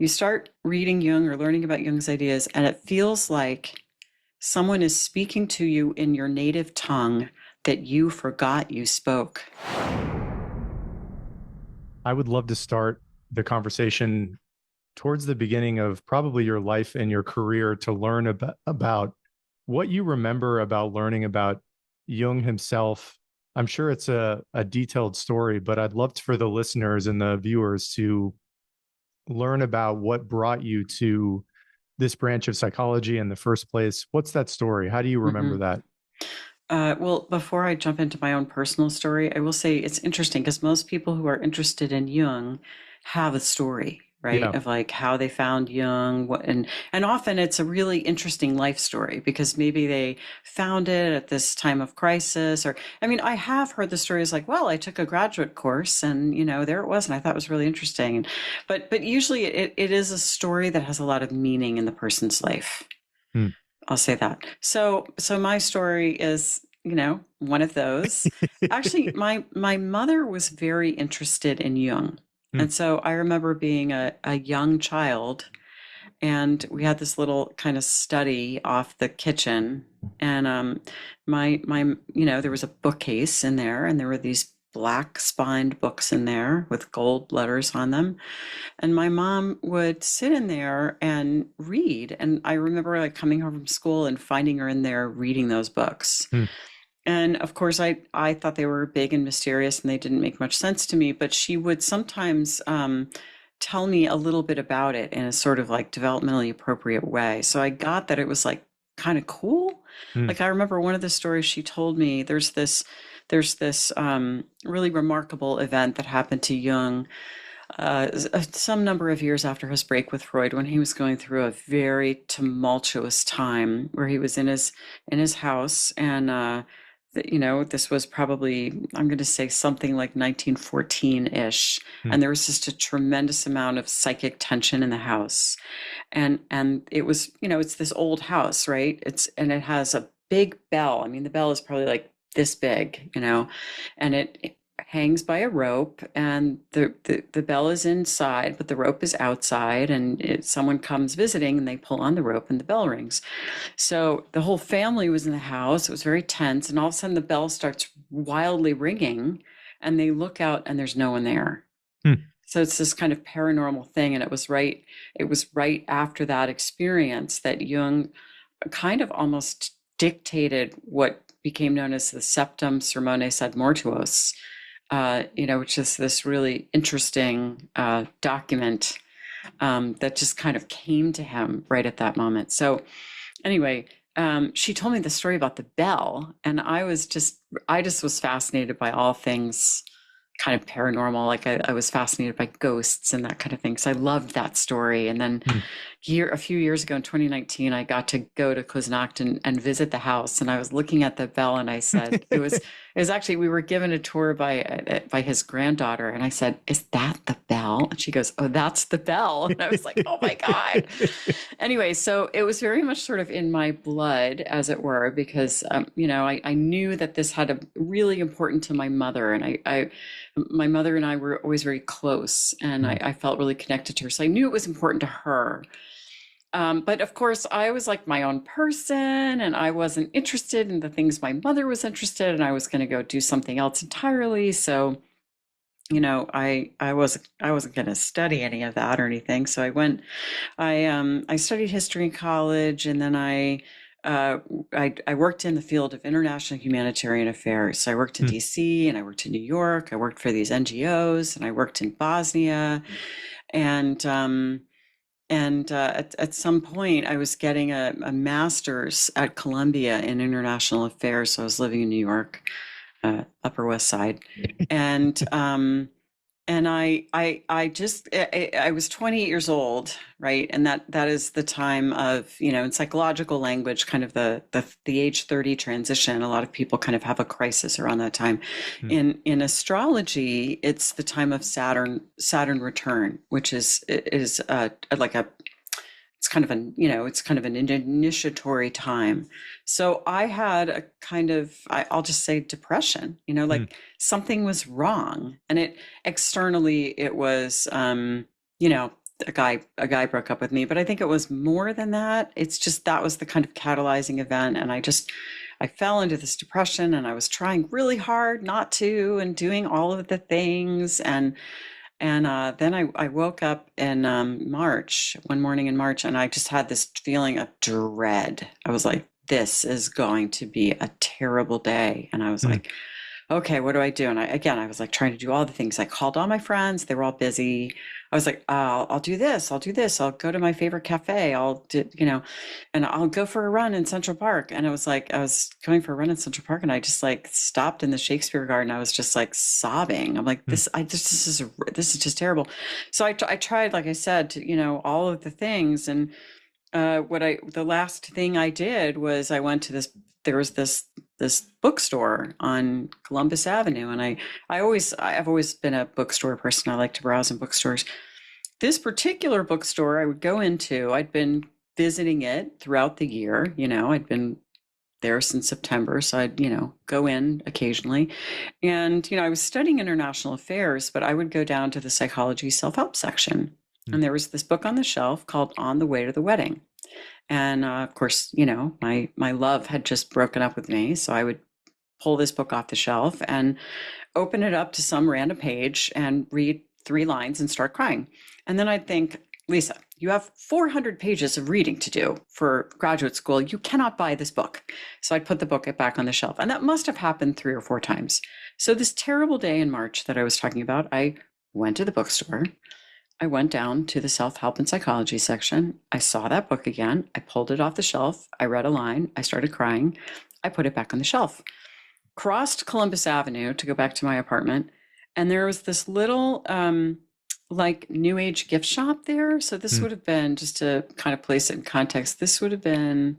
You start reading Jung or learning about Jung's ideas, and it feels like someone is speaking to you in your native tongue that you forgot you spoke. I would love to start the conversation towards the beginning of probably your life and your career to learn about what you remember about learning about Jung himself. I'm sure it's a detailed story, but I'd love for the listeners and the viewers to learn about what brought you to this branch of psychology in the first place. What's that story? How do you remember Mhm. that? Well, before I jump into my own personal story, I will say it's interesting because most people who are interested in Jung have a story, right? Yeah. Of like how they found Jung, and often it's a really interesting life story because maybe they found it at this time of crisis, or I mean, I have heard the stories like, well, I took a graduate course and there it was, and I thought it was really interesting. But usually it is a story that has a lot of meaning in the person's life. Hmm. I'll say that. So my story is, one of those. Actually, my mother was very interested in Jung. Hmm. And so I remember being a young child, and we had this little kind of study off the kitchen. And there was a bookcase in there, and there were these black spined books in there with gold letters on them. And my mom would sit in there and read. And I remember like coming home from school and finding her in there reading those books. Hmm. And of course, I thought they were big and mysterious and they didn't make much sense to me. But she would sometimes tell me a little bit about it in a sort of like developmentally appropriate way. So I got that it was like kind of cool. Hmm. Like I remember one of the stories she told me. There's this really remarkable event that happened to Jung some number of years after his break with Freud, when he was going through a very tumultuous time, where he was in his house, and this was probably, I'm going to say something like 1914-ish, Hmm. and there was just a tremendous amount of psychic tension in the house, and it was, it's this old house, right? It has a big bell. I mean, the bell is probably like this big, and it hangs by a rope, and the bell is inside, but the rope is outside, and someone comes visiting and they pull on the rope and the bell rings. So the whole family was in the house. It was very tense, and all of a sudden the bell starts wildly ringing, and they look out and there's no one there. Hmm. So it's this kind of paranormal thing, and it was right after that experience that Jung kind of almost dictated what became known as the Septem Sermones ad Mortuos, which is this really interesting document that just kind of came to him right at that moment. So anyway, she told me the story about the bell, and I just was fascinated by all things kind of paranormal. Like I was fascinated by ghosts and that kind of thing. So I loved that story. And then Hmm. a few years ago in 2019, I got to go to Kuznacht and visit the house. And I was looking at the bell, and I said, it was actually, we were given a tour by his granddaughter. And I said, "Is that the bell?" And she goes, "Oh, that's the bell." And I was like, "Oh my God." Anyway, so it was very much sort of in my blood, as it were, because, I knew that this had a really important to my mother. And my mother and I were always very close, and Hmm. I felt really connected to her. So I knew it was important to her. But of course, I was like my own person, and I wasn't interested in the things my mother was interested in, and I was going to go do something else entirely. So, I wasn't going to study any of that or anything. So I studied history in college, and then uh, I worked in the field of international humanitarian affairs. So I worked in Hmm. DC, and I worked in New York. I worked for these NGOs, and I worked in Bosnia, and at some point, I was getting a master's at Columbia in international affairs. So I was living in New York, Upper West Side, and I was 28 years old, right? And that is the time of, in psychological language, kind of the age 30 transition. A lot of people kind of have a crisis around that time. Hmm. In astrology, it's the time of Saturn return, which is like a it's kind of an initiatory time. So I had a kind of, I'll just say, depression, Hmm. like something was wrong. And externally, it was, you know, a guy broke up with me, but I think it was more than that. It's just that was the kind of catalyzing event, and I fell into this depression, and I was trying really hard not to, and doing all of the things, and then I woke up in March, one morning in March, and I just had this feeling of dread. I was like, this is going to be a terrible day. And I was Mm. like, okay, what do I do? And I was like trying to do all the things. I called all my friends. They were all busy. I was like, I'll do this. I'll do this. I'll go to my favorite cafe. I'll do, and I'll go for a run in Central Park. And it was like, I was going for a run in Central Park, and I just like stopped in the Shakespeare Garden. I was just like sobbing. I'm like, Mm. this is just terrible. So I tried, like I said, to, all of the things. And the last thing I did was I went to there was this bookstore on Columbus Avenue, and I've always been a bookstore person. I like to browse in bookstores. This particular bookstore I would go into, I'd been visiting it throughout the year. I'd been there since September, so I'd go in occasionally. And I was studying international affairs, but I would go down to the psychology self-help section, Mm. and there was this book on the shelf called On the Way to the Wedding. And of course, my love had just broken up with me, so I would pull this book off the shelf and open it up to some random page and read 3 lines and start crying. And then I'd think, Lisa, you have 400 pages of reading to do for graduate school. You cannot buy this book. So I'd put the book back on the shelf. And that must have happened 3 or 4 times. So this terrible day in March that I was talking about, I went to the bookstore. I went down to the self-help and psychology section. I saw that book again. I pulled it off the shelf. I read a line. I started crying. I put it back on the shelf. Crossed Columbus Avenue to go back to my apartment. And there was this little like new age gift shop there. So this Mm. would have been, just to kind of place it in context, this would have been,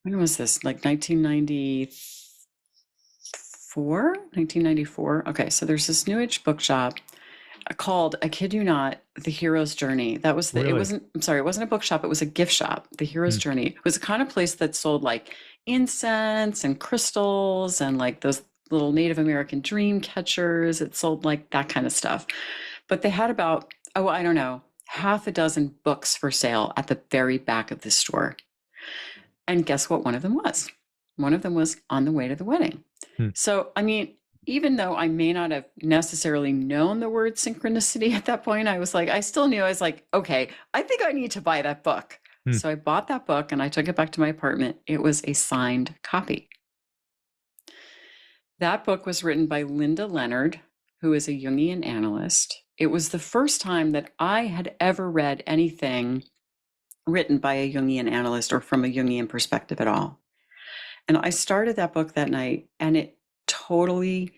when was this? Like 1994? 1994. Okay, so there's this new age bookshop called, I kid you not, The Hero's Journey. It Really? wasn't, I'm sorry, it wasn't a bookshop, it was a gift shop. The Hero's Mm. Journey. It was the kind of place that sold like incense and crystals and like those little Native American dream catchers. It sold like that kind of stuff. But they had about, oh, I don't know, half a dozen books for sale at the very back of the store. And guess what one of them was? One of them was On the Way to the Wedding. Mm. So, I mean, even though I may not have necessarily known the word synchronicity at that point, I was like, I still knew, I was like, okay, I think I need to buy that book. Mm. So I bought that book and I took it back to my apartment. It was a signed copy. That book was written by Linda Leonard, who is a Jungian analyst. It was the first time that I had ever read anything written by a Jungian analyst or from a Jungian perspective at all. And I started that book that night, and it totally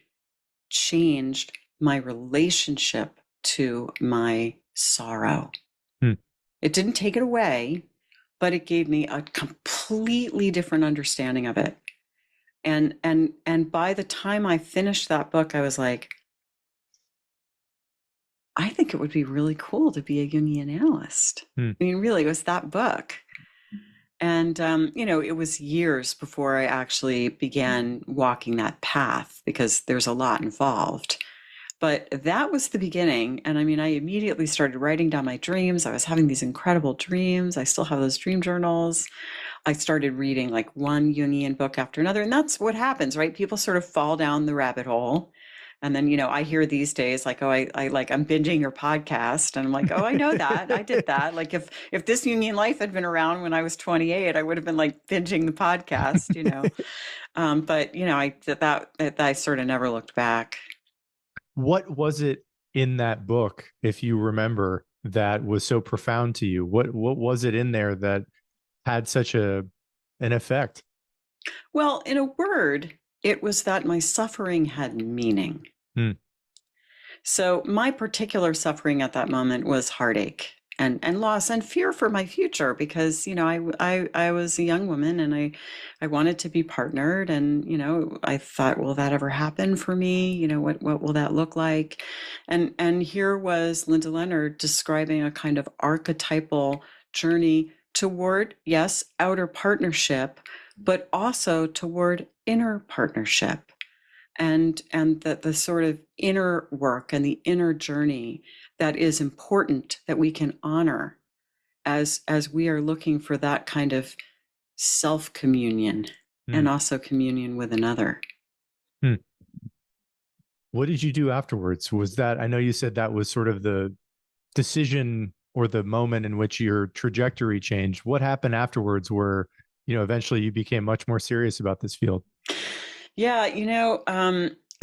changed my relationship to my sorrow. Mm. It didn't take it away, but it gave me a completely different understanding of it. And by the time I finished that book, I was like, I think it would be really cool to be a Jungian analyst. Mm. I mean, really, it was that book. And, it was years before I actually began walking that path, because there's a lot involved. But that was the beginning. And I mean, I immediately started writing down my dreams. I was having these incredible dreams. I still have those dream journals. I started reading like one Jungian book after another. And that's what happens, right? People sort of fall down the rabbit hole. And then, I hear these days like, oh, I'm binging your podcast. And I'm like, oh, I know that. I did that. Like if this Jungian Life had been around when I was 28, I would have been like binging the podcast. But I sort of never looked back. What was it in that book, if you remember, that was so profound to you? What was it in there that had such an effect? Well, in a word, it was that my suffering had meaning. Hmm. So my particular suffering at that moment was heartache and loss and fear for my future, because I was a young woman, and I wanted to be partnered, and I thought, will that ever happen for me? What will that look like? And here was Linda Leonard describing a kind of archetypal journey toward, yes, outer partnership, but also toward inner partnership. and the sort of inner work and the inner journey that is important that we can honor as we are looking for that kind of self communion and Mm. also communion with another. Hmm. What did you do afterwards? Was that, I know you said that was sort of the decision or the moment in which your trajectory changed. What happened afterwards where, eventually you became much more serious about this field? Yeah,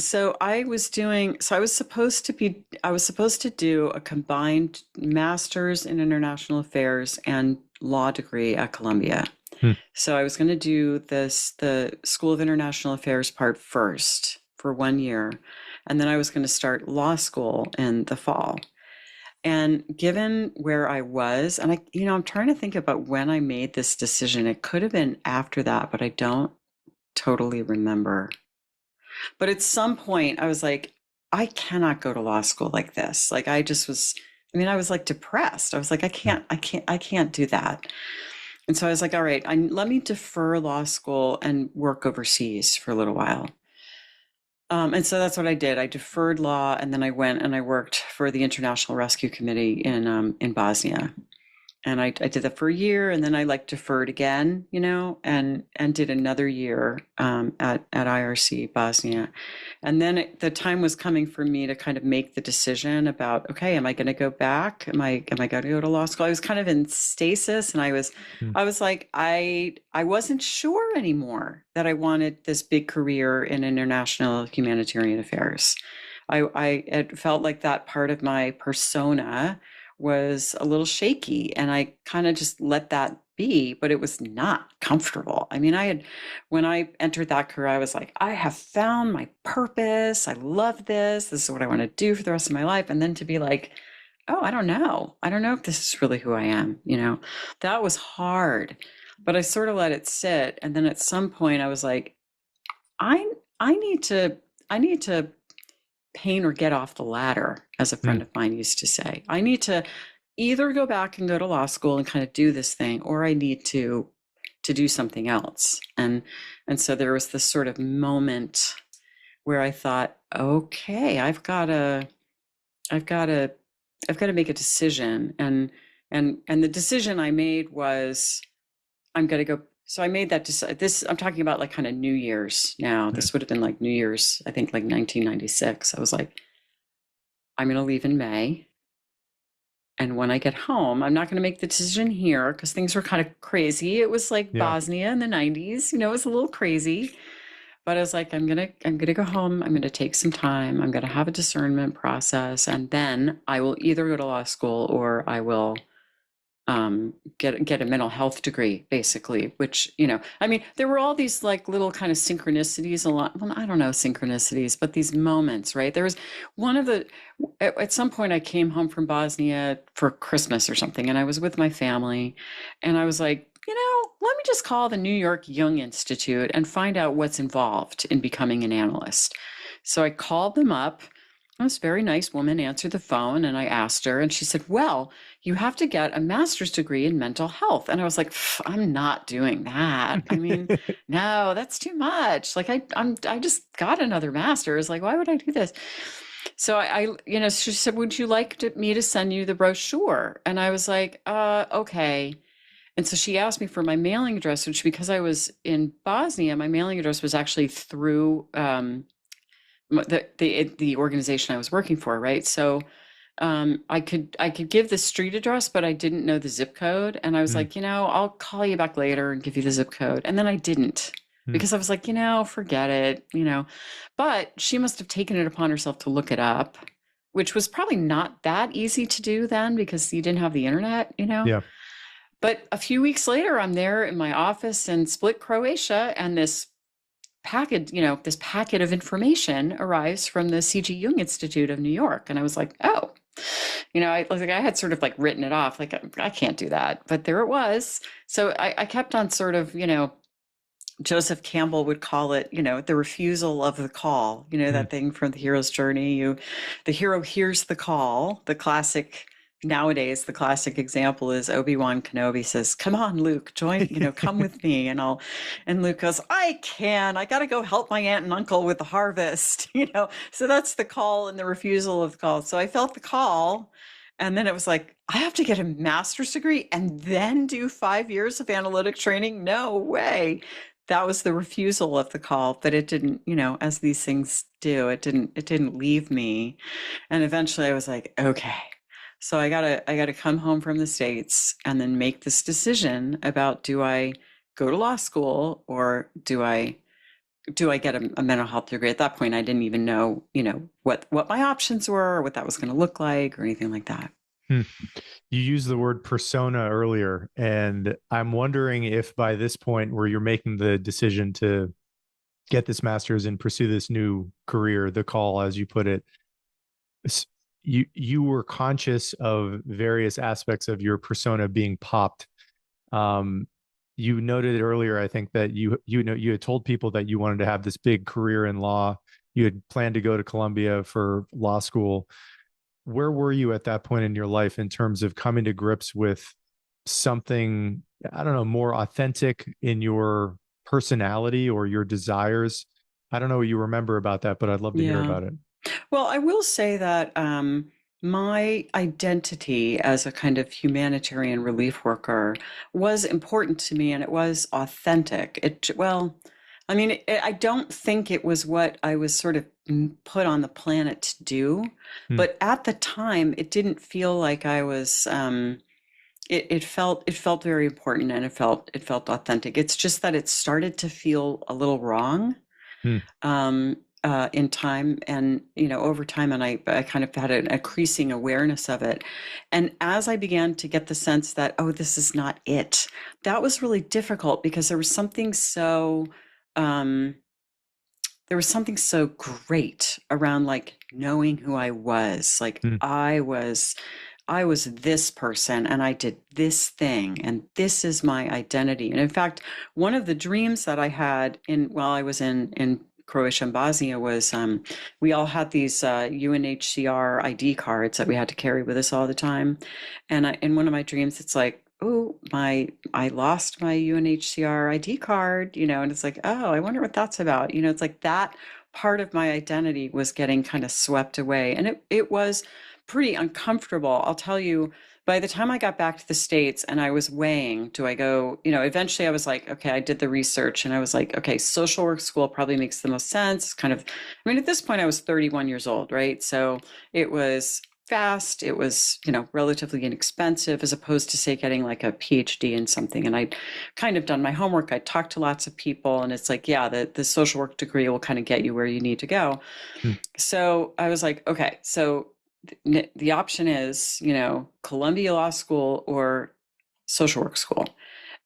so I was supposed to do a combined master's in international affairs and law degree at Columbia. Hmm. So I was going to do the School of International Affairs part first for 1 year, and then I was going to start law school in the fall. And given where I was, and I'm trying to think about when I made this decision. It could have been after that, but I don't totally remember. But at some point, I was like, I cannot go to law school like this. Like, I just was, I mean, I was like depressed. I was like, Hmm. I can't do that. And so I was like, all right, let me defer law school and work overseas for a little while. And so that's what I did. I deferred law, and then I went and I worked for the International Rescue Committee in Bosnia. And I did that for a year, and then I like deferred again, and did another year at IRC Bosnia. And then the time was coming for me to kind of make the decision about, okay, am I going to go back? Am I going to go to law school? I was kind of in stasis, and Hmm. I was like, I wasn't sure anymore that I wanted this big career in international humanitarian affairs. It felt like that part of my persona was a little shaky, and I kind of just let that be, but it was not comfortable. I mean, when I entered that career, I was like, I have found my purpose. I love this. This is what I want to do for the rest of my life. And then to be like, oh, I don't know. I don't know if this is really who I am. That was hard, but I sort of let it sit. And then at some point I was like, I, I need to pain or get off the ladder, as a Hmm. friend of mine used to say. I need to either go back and go to law school and kind of do this thing, or I need to do something else. And so there was this sort of moment where I thought, okay, I've got to I've got to make a decision. And the decision I made was, I'm going to go. So I made that this, I'm talking about like kind of New Year's now. Hmm. This would have been like New Year's, I think, like 1996. I was like, I'm going to leave in May. And when I get home, I'm not going to make the decision here because things were kind of crazy. It was like Yeah. Bosnia in the 90s, it was a little crazy. But I was like, I'm gonna go home. I'm gonna take some time. I'm gonna have a discernment process, and then I will either go to law school or I will get a mental health degree, basically. Which, I mean, there were all these like little kind of synchronicities. A lot. Well, I don't know synchronicities, but these moments, right? There was one of the. At some point, I came home from Bosnia for Christmas or something, and I was with my family, and I was like, let me just call the New York Jung Institute and find out what's involved in becoming an analyst. So I called them up. This very nice woman answered the phone, and I asked her, and she said, well, you have to get a master's degree in mental health. And I was like, I'm not doing that. I mean, no, that's too much. Like I just got another master's. Like, why would I do this? So she said, would you like me to send you the brochure? And I was like, okay. And so she asked me for my mailing address, which, because I was in Bosnia, my mailing address was actually through the organization I was working for, right? So I could give the street address, but I didn't know the zip code, and I was Hmm. like, I'll call you back later and give you the zip code, and then I didn't, Hmm. because I was like, forget it. But she must have taken it upon herself to look it up, which was probably not that easy to do then because you didn't have the internet. Yeah. But a few weeks later, I'm there in my office in Split, Croatia, and this packet of information arrives from the C.G. Jung Institute of New York. And I was like, oh, I had sort of like written it off, like, I can't do that. But there it was. So I kept on sort of, Joseph Campbell would call it, the refusal of the call, Hmm. that thing from the hero's journey. The hero hears the call, the classic nowadays the classic example is Obi-Wan Kenobi says, "Come on, Luke, join, come with me." And Luke goes, I got to go help my aunt and uncle with the harvest." So that's the call and the refusal of the call. So I felt the call. And then it was like, I have to get a master's degree and then do 5 years of analytic training? No way. That was the refusal of the call, but it didn't, as these things do, it didn't leave me. And eventually I was like, okay. So I gotta come home from the States and then make this decision about, do I go to law school, or do I get a mental health degree? At that point, I didn't even know, what my options were, or what that was going to look like, or anything like that. Hmm. You used the word persona earlier, and I'm wondering if by this point where you're making the decision to get this master's and pursue this new career, the call, as you put it, you were conscious of various aspects of your persona being popped. Um, you noted it earlier, I think, that you had told people that you wanted to have this big career in law. You had planned to go to Columbia for law school. Where were you at that point in your life in terms of coming to grips with something, I don't know, more authentic in your personality or your desires? I don't know what you remember about that, but I'd love to hear Yeah. about it. Well, I will say that my identity as a kind of humanitarian relief worker was important to me, and it was authentic. Well, I mean, I don't think it was what I was sort of put on the planet to do, Hmm. but at the time, it didn't feel like I was. It felt very important, and it felt authentic. It's just that it started to feel a little wrong, Hmm. in time, and over time, and I kind of had an increasing awareness of it. And as I began to get the sense that, oh, this is not it, that was really difficult, because um, there was something so great around, like, knowing who I was. Like, Hmm. I was this person, and I did this thing, and this is my identity. And in fact, one of the dreams that I had while I was in Croatia and Bosnia was, we all had these UNHCR ID cards that we had to carry with us all the time. And in one of my dreams, it's like, oh, I lost my UNHCR ID card, and it's like, oh, I wonder what that's about. It's like that part of my identity was getting kind of swept away, and it was pretty uncomfortable. I'll tell you, by the time I got back to the States and I was weighing, do I go, eventually I was like, okay, I did the research and I was like, okay, social work school probably makes the most sense. Kind of, I mean, at this point I was 31 years old, right? So it was fast, it was, relatively inexpensive, as opposed to, say, getting like a PhD in something. And I'd kind of done my homework. I talked to lots of people, and it's like, yeah, the social work degree will kind of get you where you need to go. Hmm. So I was like, okay, so the option is, Columbia Law School or social work school.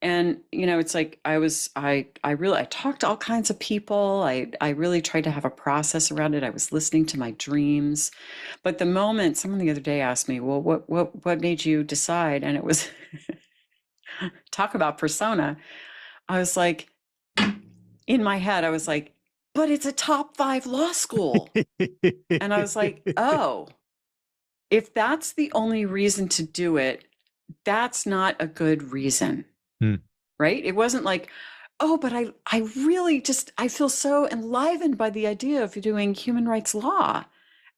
And, it's like, I talked to all kinds of people. I really tried to have a process around it. I was listening to my dreams. But the moment, someone the other day asked me, well, what made you decide? And it was, talk about persona. I was like, in my head, I was like, but it's a top 5 law school. And I was like, oh, if that's the only reason to do it, that's not a good reason. Hmm. Right? It wasn't like, oh, but I really just, I feel so enlivened by the idea of doing human rights law.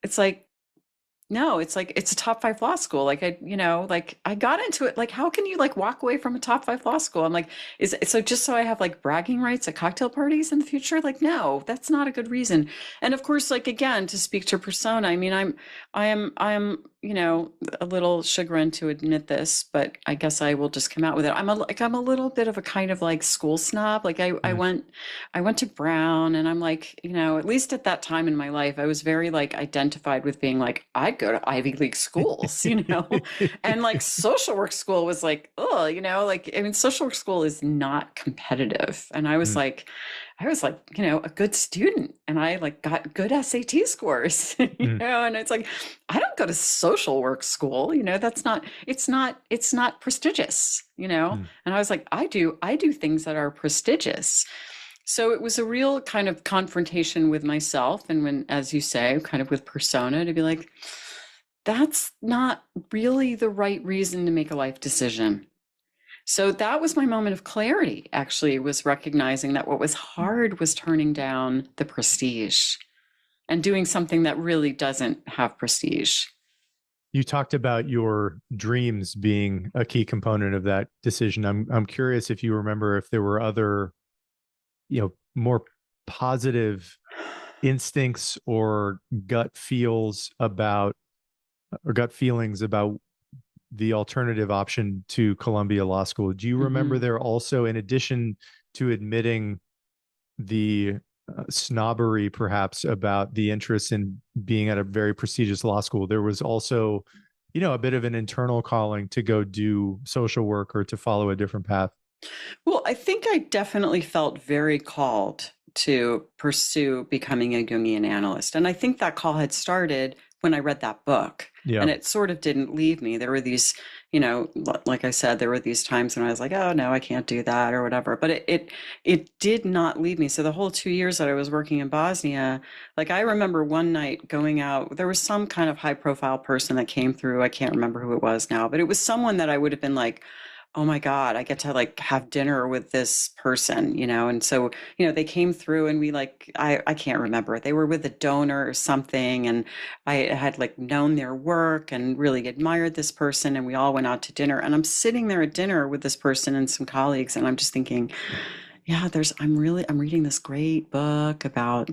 It's like, no, it's like, it's a top 5 law school. Like, like, I got into it. Like, how can you, like, walk away from a top 5 law school? I'm like, is it so just so I have, like, bragging rights at cocktail parties in the future? Like, no, that's not a good reason. And of course, like, again, to speak to persona, I mean, I am, a little chagrined to admit this, but I guess I will just come out with it. I'm a little bit of a kind of like school snob. Like, I Hmm. went to Brown, and I'm like, at least at that time in my life, I was very, like, identified with being like, I'd go to Ivy League schools, and, like, social work school was like, oh, like, I mean, social work school is not competitive. And Hmm. I was like, a good student, and I, like, got good SAT scores, Hmm. and it's like, I don't go to social work school, that's not, it's not prestigious, Hmm. and I was like, I do things that are prestigious. So it was a real kind of confrontation with myself, and, when, as you say, kind of with persona, to be like, that's not really the right reason to make a life decision. So that was my moment of clarity, actually, was recognizing that what was hard was turning down the prestige and doing something that really doesn't have prestige. You talked about your dreams being a key component of that decision. I'm curious if you remember if there were other, more positive instincts or gut feelings about the alternative option to Columbia Law School. Do you remember Mhm. there also, in addition to admitting the snobbery perhaps about the interest in being at a very prestigious law school, there was also, a bit of an internal calling to go do social work or to follow a different path? Well, I think I definitely felt very called to pursue becoming a Jungian analyst. And I think that call had started when I read that book. Yeah. And it sort of didn't leave me. There were these, like I said, there were these times when I was like, oh no, I can't do that or whatever. But it did not leave me. So the whole 2 years that I was working in Bosnia, like I remember one night going out, there was some kind of high profile person that came through. I can't remember who it was now, but it was someone that I would have been like, oh my God, I get to like have dinner with this person, And so, they came through and we like, I can't remember. They were with a donor or something. And I had like known their work and really admired this person. And we all went out to dinner. And I'm sitting there at dinner with this person and some colleagues. And I'm just thinking, yeah, I'm reading this great book about,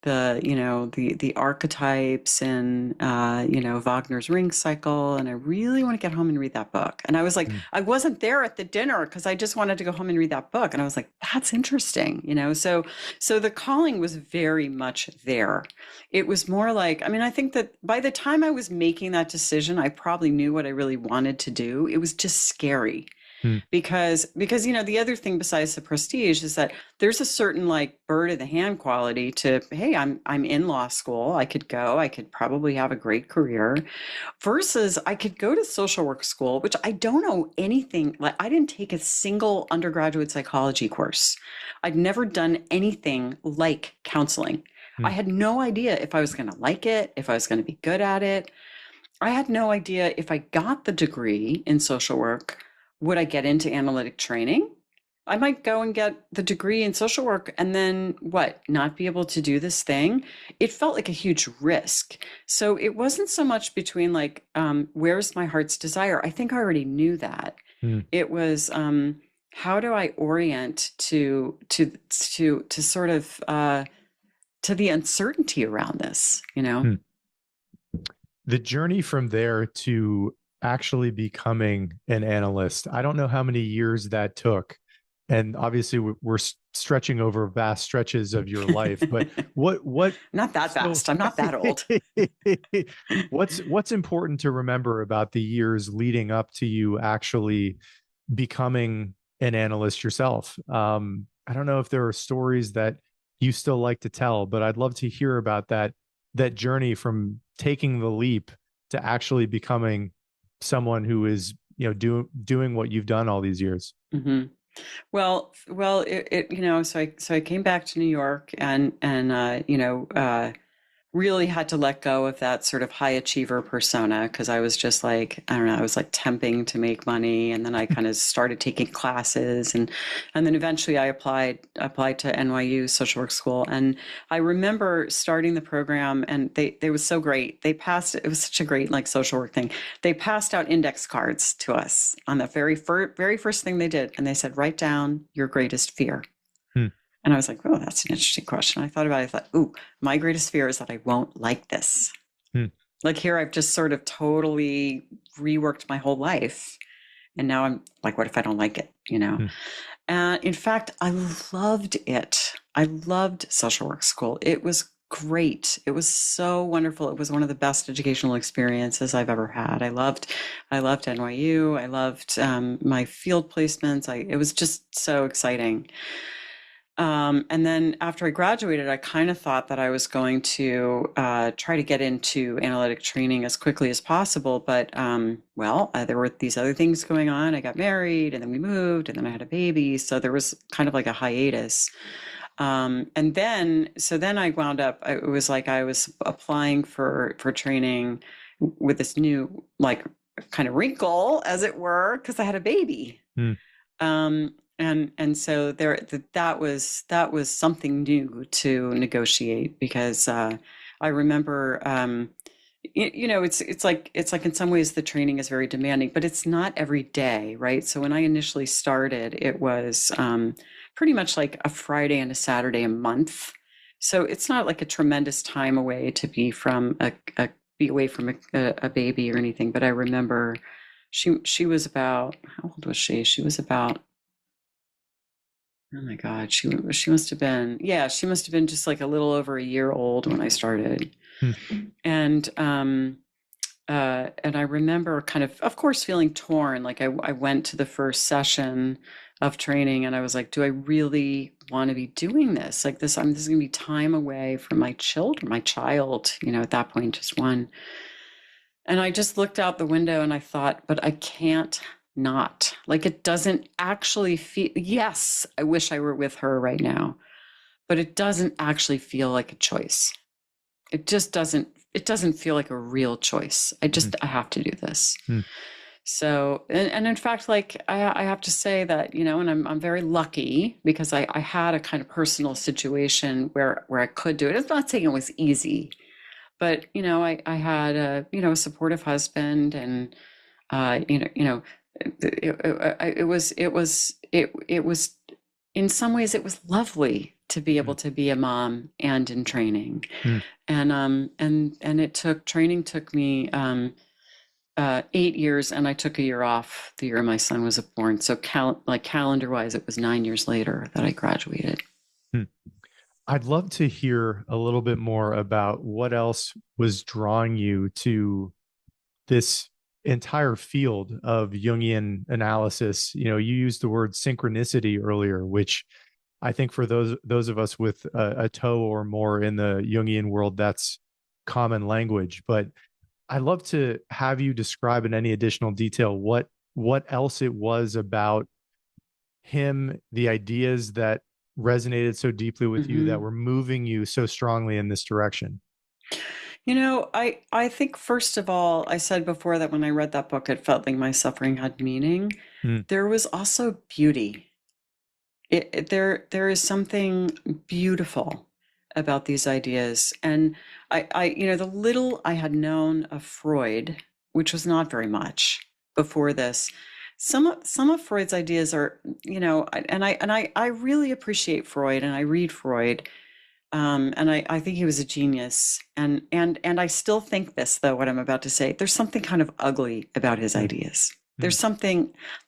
the archetypes and Wagner's Ring Cycle, and I really want to get home and read that book. And I was like, Mm. I wasn't there at the dinner because I just wanted to go home and read that book. And I was like, that's interesting. So the calling was very much there. It was more like, I mean, I think that by the time I was making that decision, I probably knew what I really wanted to do. It was just scary Mm. because the other thing besides the prestige is that there's a certain like bird of the hand quality to, hey, I'm in law school, I could probably have a great career, versus I could go to social work school, which I don't know anything, like I didn't take a single undergraduate psychology course. I'd never done anything like counseling. I Mm. had no idea if I was going to like it, if I was going to be good at it. I had no idea if I got the degree in social work, would I get into analytic training? I might go and get the degree in social work and then what, not be able to do this thing? It felt like a huge risk. So it wasn't so much between like, where's my heart's desire? I think I already knew that. Mm. It was, how do I orient to sort of to the uncertainty around this? Mm. The journey from there to actually becoming an analyst, I don't know how many years that took. And obviously we're stretching over vast stretches of your life, but what Not that so fast. I'm not that old. what's important to remember about the years leading up to you actually becoming an analyst yourself? I don't know if there are stories that you still like to tell, but I'd love to hear about that journey from taking the leap to actually becoming someone who is, doing what you've done all these years. hmm well, so I came back to New York and really had to let go of that sort of high achiever persona because I was just like, I don't know, I was like temping to make money. And then I kind of started taking classes and then eventually I applied to NYU social work school. And I remember starting the program and they was so great. It was such a great like social work thing. They passed out index cards to us on the very first thing they did. And they said, write down your greatest fear. Hmm. And I was like, oh, that's an interesting question. I thought about it. I thought, ooh, my greatest fear is that I won't like this. Hmm. Like here, I've just sort of totally reworked my whole life. And now I'm like, what if I don't like it? Hmm. And in fact, I loved it. I loved social work school. It was great. It was so wonderful. It was one of the best educational experiences I've ever had. I loved NYU. I loved my field placements. It was just so exciting. And then after I graduated, I kind of thought that I was going to try to get into analytic training as quickly as possible. But there were these other things going on. I got married and then we moved and then I had a baby. So there was kind of like a hiatus. So then I wound up, it was like I was applying for training with this new, like, kind of wrinkle, as it were, because I had a baby. Mm. And so that was something new to negotiate, because I remember, it's like in some ways the training is very demanding, but it's not every day, right? So when I initially started, it was pretty much like a Friday and a Saturday a month. So it's not like a tremendous time away to be from be away from a baby or anything. But I remember she was about, how old was she? She was about, oh my God, she must have been, yeah, she must have been just like a little over a year old when I started. Mm. And and I remember kind of course, feeling torn. Like I went to the first session of training and I was like, do I really want to be doing this? Like this is going to be time away from my child, at that point, just one. And I just looked out the window and I thought, but I can't not. Like, it doesn't actually feel, yes, I wish I were with her right now, but it doesn't actually feel like a choice. It doesn't feel like a real choice. I have to do this. Mm. So, and in fact, like, I have to say that, and I'm very lucky, because I had a kind of personal situation where I could do it. It's not saying it was easy, but, I had a supportive husband, and, it was, in some ways, it was lovely to be able to be a mom and in training. Mm. And training took me 8 years, and I took a year off the year my son was born. So calendar wise, it was 9 years later that I graduated. Mm. I'd love to hear a little bit more about what else was drawing you to this entire field of Jungian analysis. You used the word synchronicity earlier, which I think for those of us with a toe or more in the Jungian world, that's common language. But I'd love to have you describe in any additional detail what else it was about him, the ideas that resonated so deeply with you, that Hmm. were moving you so strongly in this direction. I think, first of all, I said before that when I read that book, it felt like my suffering had meaning. Mm. There was also beauty. There is something beautiful about these ideas. And the little I had known of Freud, which was not very much before this, some of Freud's ideas are, and I really appreciate Freud, and I read Freud. And I think he was a genius. And I still think this, though, what I'm about to say, there's something kind of ugly about his Mm. ideas. Mm.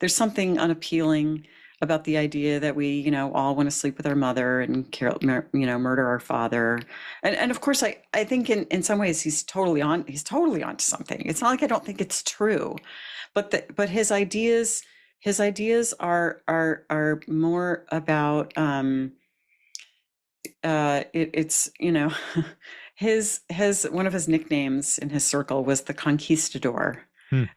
There's something unappealing about the idea that we, all want to sleep with our mother and murder our father. And of course, I think in some ways he's totally onto something. It's not like I don't think it's true, but his ideas are more about, it's, his one of his nicknames in his circle was the conquistador. Mm.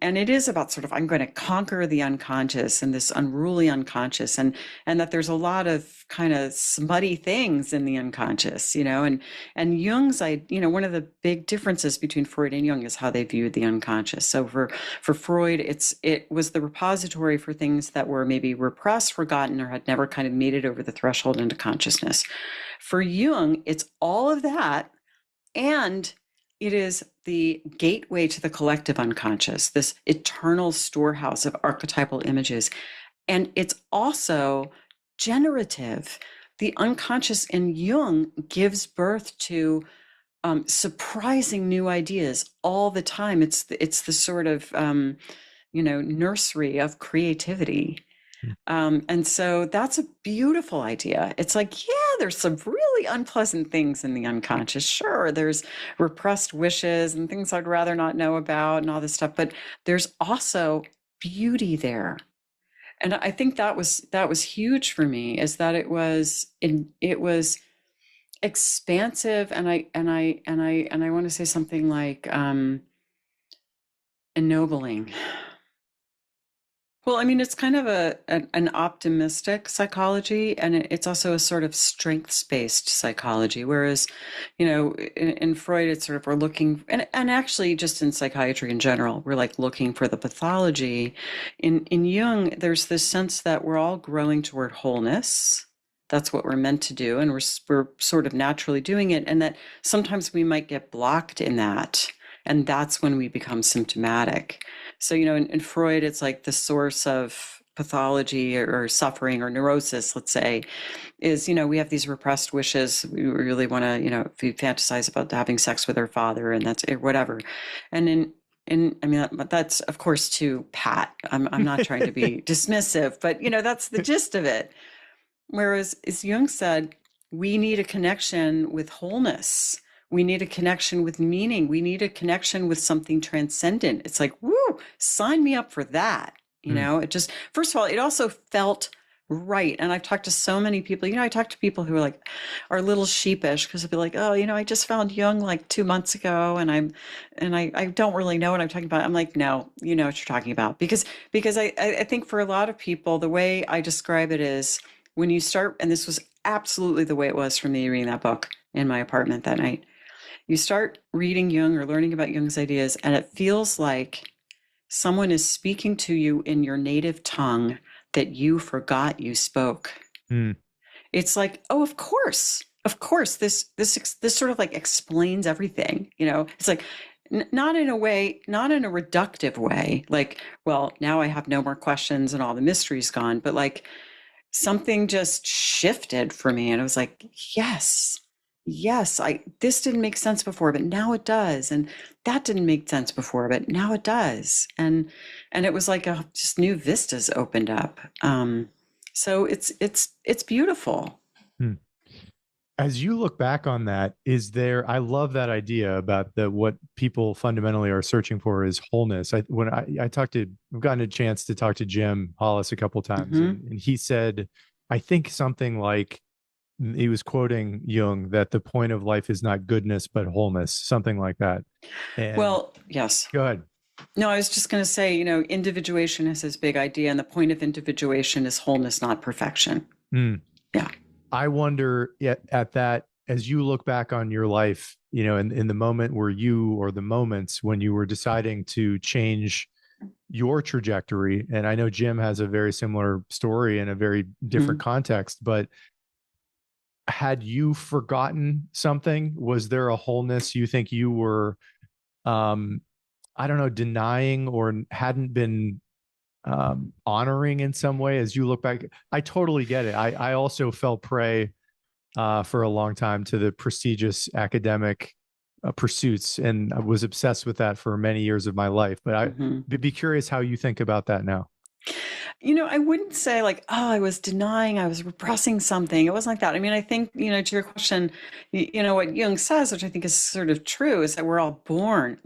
And it is about sort of, I'm going to conquer the unconscious and this unruly unconscious, and that there's a lot of kind of smutty things in the unconscious, and Jung's, one of the big differences between Freud and Jung is how they viewed the unconscious. So for Freud, it was the repository for things that were maybe repressed, forgotten, or had never kind of made it over the threshold into consciousness. For Jung, it's all of that, and it is the gateway to the collective unconscious, this eternal storehouse of archetypal images. And it's also generative. The unconscious in Jung gives birth to surprising new ideas all the time. It's the sort of nursery of creativity. Mm. And so that's a beautiful idea. It's like, yeah, there's some really unpleasant things in the unconscious. Sure, there's repressed wishes and things I'd rather not know about and all this stuff, but there's also beauty there. And I think that was huge for me, is that it was expansive, and I want to say something, like ennobling. Well, I mean, it's kind of an optimistic psychology, and it's also a sort of strengths-based psychology. Whereas, in Freud, it's sort of we're looking, and actually just in psychiatry in general, we're like looking for the pathology. In Jung, there's this sense that we're all growing toward wholeness. That's what we're meant to do, and we're sort of naturally doing it, and that sometimes we might get blocked in that, and that's when we become symptomatic. So, in Freud, it's like the source of pathology or suffering or neurosis, let's say, is, we have these repressed wishes. We really want to, we fantasize about having sex with our father, and that's whatever. And I mean, that's of course too pat. I'm not trying to be dismissive, but that's the gist of it. Whereas, as Jung said, we need a connection with wholeness. We need a connection with meaning. We need a connection with something transcendent. It's like, woo, sign me up for that. It just, first of all, it also felt right. And I've talked to so many people, I talk to people who are a little sheepish because they'll be like, oh, I just found Jung like 2 months ago and I don't really know what I'm talking about. I'm like, no, you know what you're talking about. Because I think for a lot of people, the way I describe it is when you start, and this was absolutely the way it was for me reading that book in my apartment that night. You start reading Jung or learning about Jung's ideas, and it feels like someone is speaking to you in your native tongue that you forgot you spoke. Mm. It's like, oh, of course, this sort of like explains everything. It's like not in a reductive way, like, well, now I have no more questions and all the mystery's gone, but like something just shifted for me, and I was like, yes, this didn't make sense before, but now it does. And that didn't make sense before, but now it does. And it was like just new vistas opened up. So it's beautiful. Hmm. As you look back on that, I love that idea about what people fundamentally are searching for is wholeness. I've gotten a chance to talk to Jim Hollis a couple times, and he said, I think something like, he was quoting Jung, that the point of life is not goodness, but wholeness, something like that. And well, yes. Go ahead. No, I was just going to say, individuation is his big idea, and the point of individuation is wholeness, not perfection. Mm. Yeah. I wonder at that, as you look back on your life, in the moment where or the moments when you were deciding to change your trajectory, and I know Jim has a very similar story in a very different context, but had you forgotten something? Was there a wholeness you think you were, I don't know, denying or hadn't been honoring in some way as you look back? I totally get it. I also fell prey for a long time to the prestigious academic pursuits, and I was obsessed with that for many years of my life. But I'd be curious how you think about that now. I wouldn't say like, oh, I was denying, I was repressing something. It wasn't like that. I mean, I think, to your question, what Jung says, which I think is sort of true, is that we're all born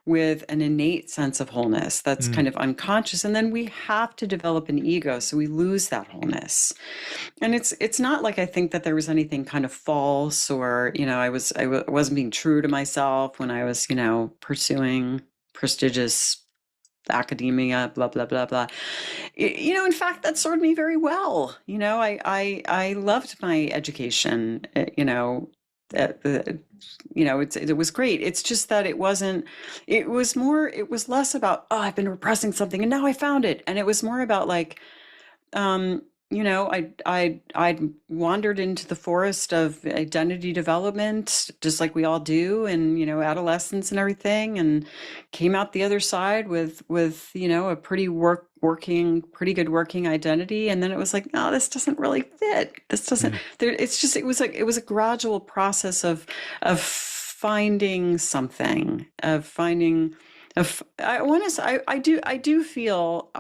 with an innate sense of wholeness that's kind of unconscious. And then we have to develop an ego. So we lose that wholeness. And it's not like I think that there was anything kind of false or, I wasn't being true to myself when I was, pursuing prestigious academia, blah, blah, blah, blah. In fact, that served me very well. I loved my education, it was great. It's just that it was less about, oh, I've been repressing something and now I found it. And it was more about like, I'd wandered into the forest of identity development, just like we all do, and adolescence and everything, and came out the other side with a pretty good working identity. And then it was like, no, this doesn't really fit. This doesn't. It was a gradual process of finding something, of finding. I do feel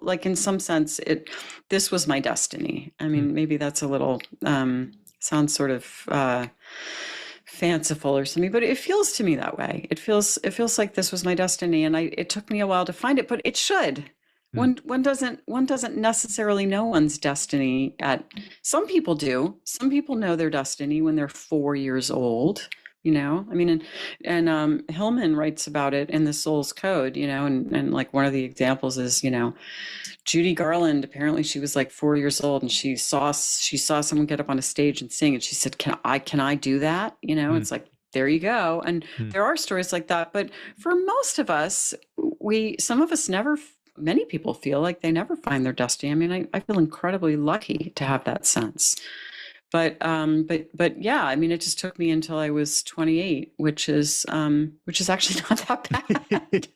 like in some sense this was my destiny. I mean, maybe that's a little sounds sort of fanciful or something, but it feels to me that way. It feels like this was my destiny, and it took me a while to find it, but it should. One doesn't necessarily know one's destiny some people do. Some people know their destiny when they're 4 years old. you know? I mean, and Hillman writes about it in The Soul's Code, you know, and like one of the examples is, you know, Judy Garland, apparently she was like 4 years old and she saw someone get up on a stage and sing and she said, can I do that? You know, Mm, it's like, there you go. And mm. there are stories like that. But for most of us, some of us never, many people feel like they never find their destiny. I mean, I feel incredibly lucky to have that sense. But yeah, I mean, it just took me until I was 28, which is actually not that bad.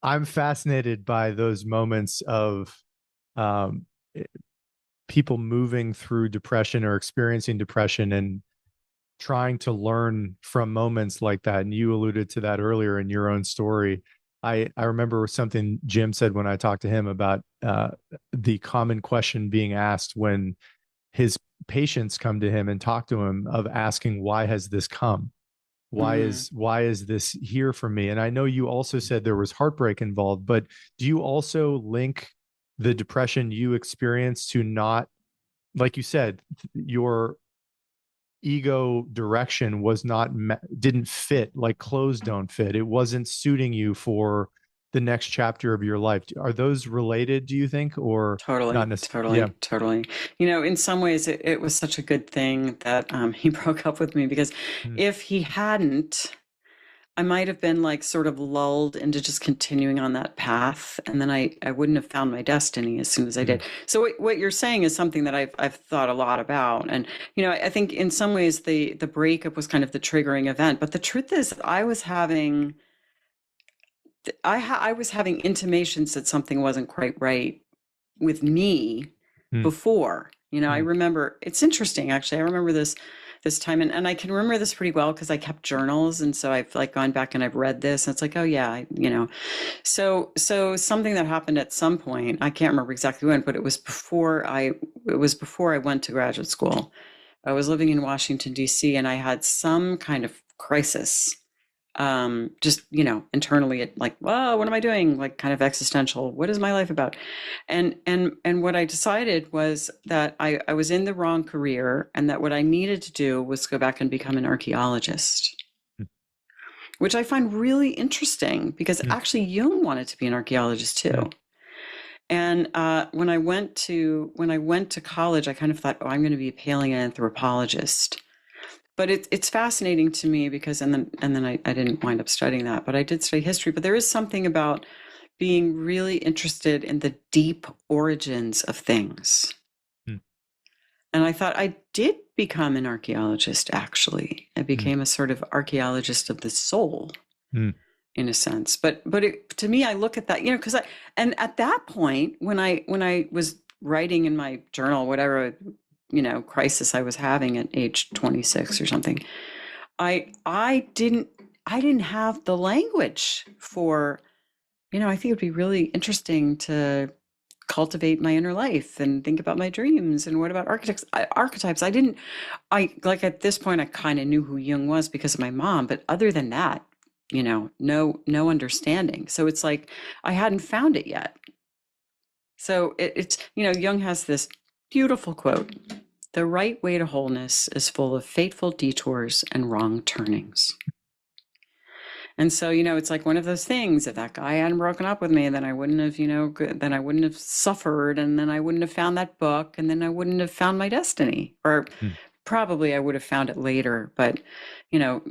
I'm fascinated by those moments of um, people moving through depression or experiencing depression and trying to learn from moments like that. And you alluded to that earlier in your own story. I remember something Jim said when I talked to him about the common question being asked when his patients come to him and talk to him of asking, why has this come? Mm. Why is this here for me? And I know you also said there was heartbreak involved, but do you also link the depression you experienced to not, like you said, your ego direction was not didn't fit, like clothes don't fit, it wasn't suiting you for the next chapter of your life? Are those related, do you think, or not Totally, necessarily? Yeah. totally, totally. You know, in some ways, it was such a good thing that he broke up with me because Mm, if he hadn't, I might have been like sort of lulled into just continuing on that path, and then I wouldn't have found my destiny as soon as I mm, did. So what you're saying is something that I've thought a lot about, and you know, I think in some ways the breakup was kind of the triggering event. But the truth is, I was having intimations that something wasn't quite right with me mm, before. You know, I mm, remember it's interesting actually. I remember this time and I can remember this pretty well because I kept journals and so I've like gone back and I've read this and it's like, oh yeah, you know. So something that happened at some point, I can't remember exactly when, but it was before I went to graduate school. I was living in Washington, D.C., and I had some kind of crisis just you know internally it like whoa what am I doing like kind of existential what is my life about and what I decided was that I was in the wrong career and that what I needed to do was go back and become an archaeologist, which I find really interesting because mm, actually Jung wanted to be an archaeologist mm, too. And when I went to college I kind of thought, oh, I'm going to be a paleoanthropologist. But it's fascinating to me because and then I didn't wind up studying that, but I did study history. But there is something about being really interested in the deep origins of things. mm, And I thought I did become an archaeologist, actually. I mm, became a sort of archaeologist of the soul mm, in a sense. But to me, I look at that, you know, because and at that point, when I was writing in my journal, whatever, you know, crisis I was having at age 26 or something, I didn't have the language for, you know, I think it'd be really interesting to cultivate my inner life and think about my dreams and what about archetypes. I like at this point I kind of knew who Jung was because of my mom, but other than that, you know, no understanding. So it's like I hadn't found it yet. So it's, you know, Jung has this beautiful quote: "The right way to wholeness is full of fateful detours and wrong turnings." And so, you know, it's like one of those things. If that guy hadn't broken up with me, then I wouldn't have, you know, then I wouldn't have suffered, and then I wouldn't have found that book, and then I wouldn't have found my destiny. Or mm. probably I would have found it later. But, you know,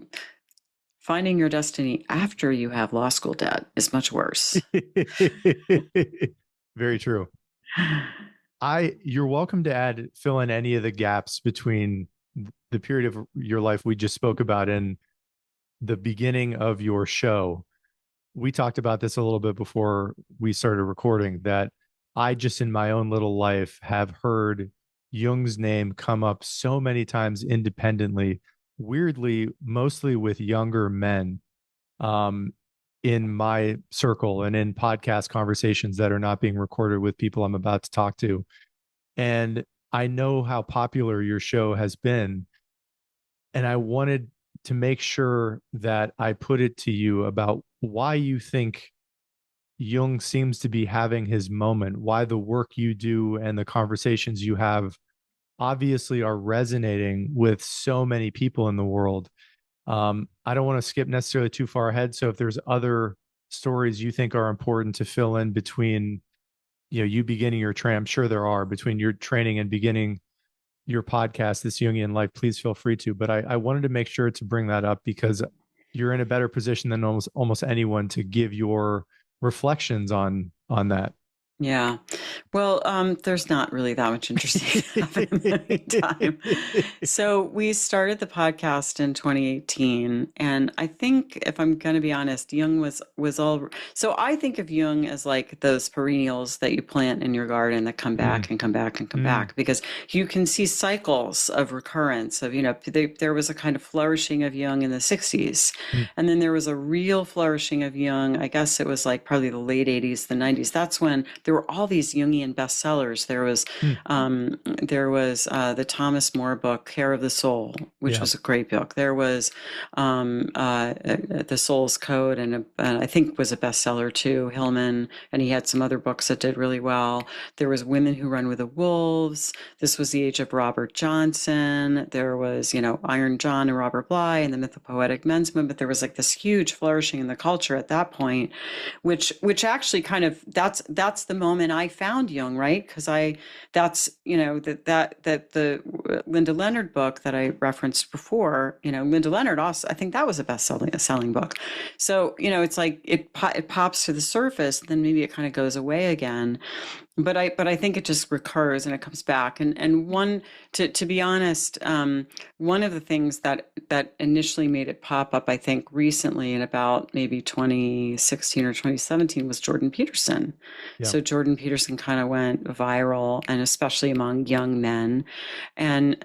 finding your destiny after you have law school debt is much worse. Very true. You're welcome to fill in any of the gaps between the period of your life we just spoke about and the beginning of your show. We talked about this a little bit before we started recording, that I just in my own little life have heard Jung's name come up so many times independently, weirdly, mostly with younger men, um, in my circle and in podcast conversations that are not being recorded with people I'm about to talk to. And I know how popular your show has been. And I wanted to make sure that I put it to you about why you think Jung seems to be having his moment, why the work you do and the conversations you have obviously are resonating with so many people in the world. I don't want to skip necessarily too far ahead. So if there's other stories you think are important to fill in between, you beginning your training, I'm sure there are between your training and beginning your podcast, this Jungian Life, please feel free to. But I wanted to make sure to bring that up because you're in a better position than almost anyone to give your reflections on that. Yeah. Well, there's not really that much interesting happening in the meantime. So we started the podcast in 2018, and I think if I'm going to be honest, Jung was all. So I think of Jung as like those perennials that you plant in your garden that come Mm, back and come back and come mm, back, because you can see cycles of recurrence of, there was a kind of flourishing of Jung in the 60s, mm, and then there was a real flourishing of Jung. I guess it was like probably the late 80s, the 90s. That's when there were all these Jungian bestsellers. mm. The Thomas More book, Care of the Soul, which Yeah. was a great book. There was The Soul's Code, and I think was a bestseller too, Hillman, and he had some other books that did really well. There was Women Who Run with the Wolves. This was the age of Robert Johnson. There was, Iron John and Robert Bly and the Mythopoetic Men's Movement. There was like this huge flourishing in the culture at that point, which actually kind of that's the moment I found Jung, right? Because that's that the Linda Leonard book that I referenced before, Linda Leonard also, I think that was a selling book. So it's like it pops to the surface, then maybe it kind of goes away again. But I think it just recurs and it comes back. And one, to be honest, one of the things that initially made it pop up, I think recently in about maybe 2016 or 2017, was Jordan Peterson. Yeah. So Jordan Peterson kind of went viral, and especially among young men. And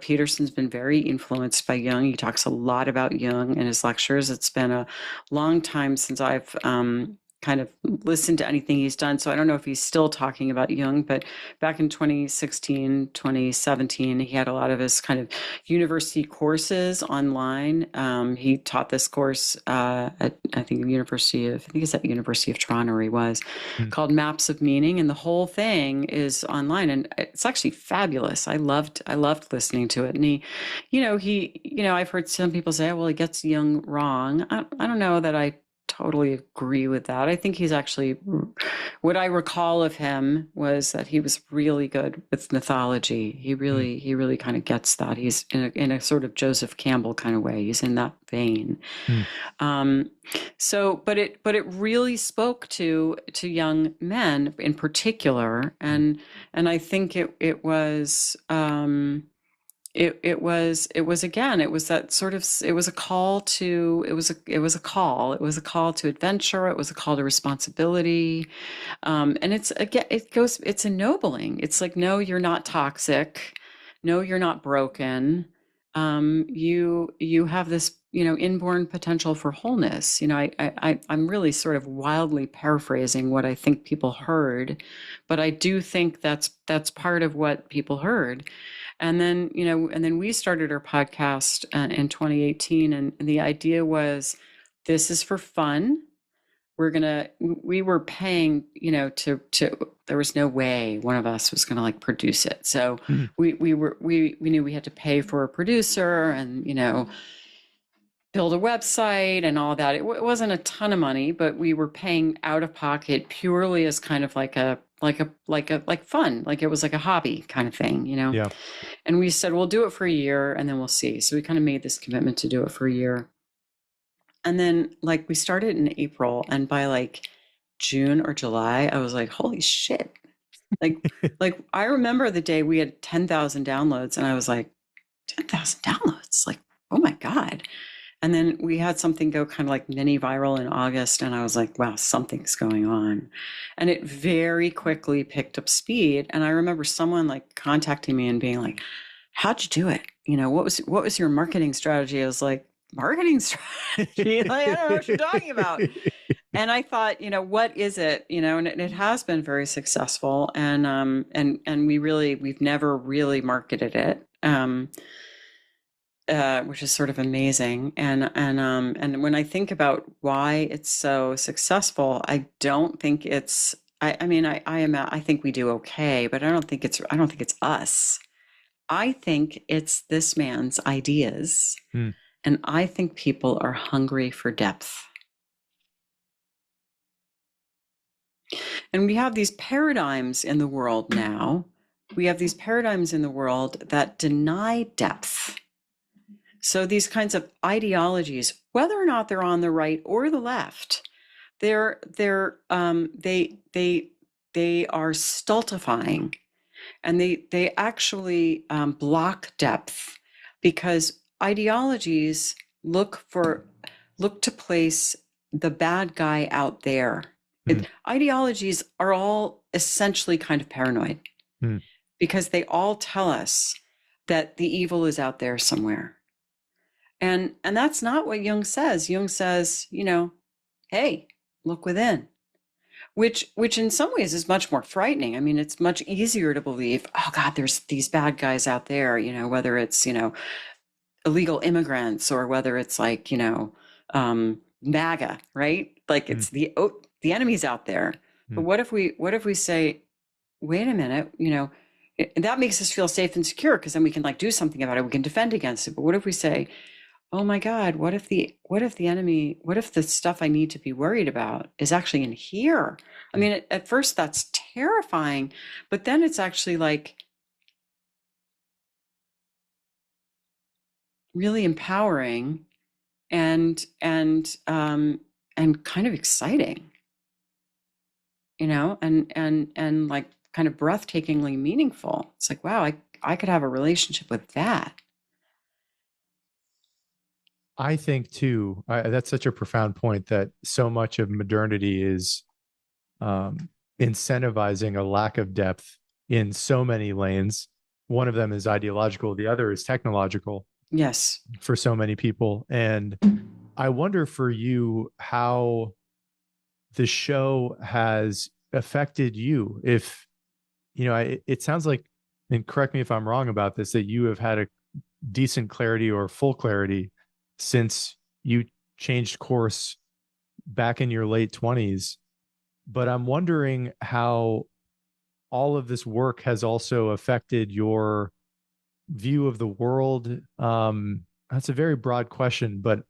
Peterson's been very influenced by Jung. He talks a lot about Jung in his lectures. It's been a long time since I've kind of listened to anything he's done. So I don't know if he's still talking about Jung, but back in 2016, 2017, he had a lot of his kind of university courses online. He taught this course at, I think it's at the University of Toronto where he was, Mm. called Maps of Meaning. And the whole thing is online, and it's actually fabulous. I loved listening to it. And I've heard some people say, oh, well, he gets Jung wrong. I don't know that I totally agree with that. I think he's actually, what I recall of him was that he was really good with mythology. Mm. He really kind of gets that. He's in a sort of Joseph Campbell kind of way. He's in that vein. Mm. But it really spoke to young men in particular, and I think it was. It was again, it was that sort of, it was a call to, it was a call to adventure. It was a call to responsibility. And it's, again, it's ennobling. It's like, no, you're not toxic. No, you're not broken. You have this, inborn potential for wholeness. I'm really sort of wildly paraphrasing what I think people heard, but I do think that's part of what people heard. And then we started our podcast in 2018, and the idea was, this is for fun. We were paying, to there was no way one of us was gonna like produce it. So Mm. we knew we had to pay for a producer and, build a website and all that. It wasn't a ton of money, but we were paying out of pocket purely as kind of like fun, like it was like a hobby kind of thing. Yeah. And we said, we'll do it for a year and then we'll see. So we kind of made this commitment to do it for a year. And then like we started in April, and by like June or July, I was like, holy shit. Like, like I remember the day we had 10,000 downloads, and I was like, 10,000 downloads, like, oh my God. And then we had something go kind of like mini viral in August, and I was like, wow, something's going on. And it very quickly picked up speed. And I remember someone like contacting me and being like, how'd you do it? What was your marketing strategy? I was like, marketing strategy? Like, I don't know what you're talking about. And I thought, what is it? And it has been very successful. And we've never really marketed it. Which is sort of amazing. And when I think about why it's so successful, I don't think it's, I mean, I think we do okay, but I don't think it's us. I think it's this man's ideas, Hmm. and I think people are hungry for depth. And we have these paradigms in the world now. We have these paradigms in the world that deny depth. So these kinds of ideologies, whether or not they're on the right or the left, they are stultifying, and they actually block depth, because ideologies look to place the bad guy out there. Hmm. Ideologies are all essentially kind of paranoid, Hmm. because they all tell us that the evil is out there somewhere. And that's not what Jung says. Jung says, hey, look within. Which in some ways is much more frightening. I mean, it's much easier to believe, oh God, there's these bad guys out there, whether it's, illegal immigrants, or whether it's like, MAGA, right? Like Hmm. it's the enemy's out there. But Hmm. what if we say, wait a minute, that makes us feel safe and secure, because then we can like do something about it. We can defend against it. But what if we say, oh my God, what if the enemy, what if the stuff I need to be worried about is actually in here? I Hmm. mean, at first that's terrifying, but then it's actually like really empowering, and kind of exciting, and like kind of breathtakingly meaningful. It's like, wow, I could have a relationship with that. I think too, that's such a profound point that so much of modernity is incentivizing a lack of depth in so many lanes. One of them is ideological, the other is technological Yes. for so many people. And I wonder for you how the show has affected you. If, it sounds like, and correct me if I'm wrong about this, that you have had a decent clarity or full clarity since you changed course back in your late 20s. But I'm wondering how all of this work has also affected your view of the world. That's a very broad question, but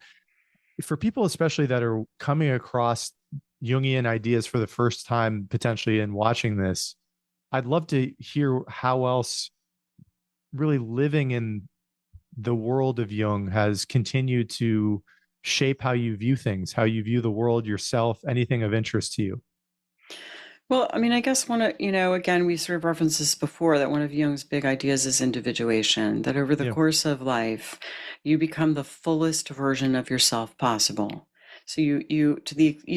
for people, especially that are coming across Jungian ideas for the first time, potentially in watching this, I'd love to hear how else really living in the world of Jung has continued to shape how you view things, how you view the world, yourself, anything of interest to you. Well, I mean, I guess again, we sort of referenced this before, that one of Jung's big ideas is individuation, that over the Yeah. course of life, you become the fullest version of yourself possible. So you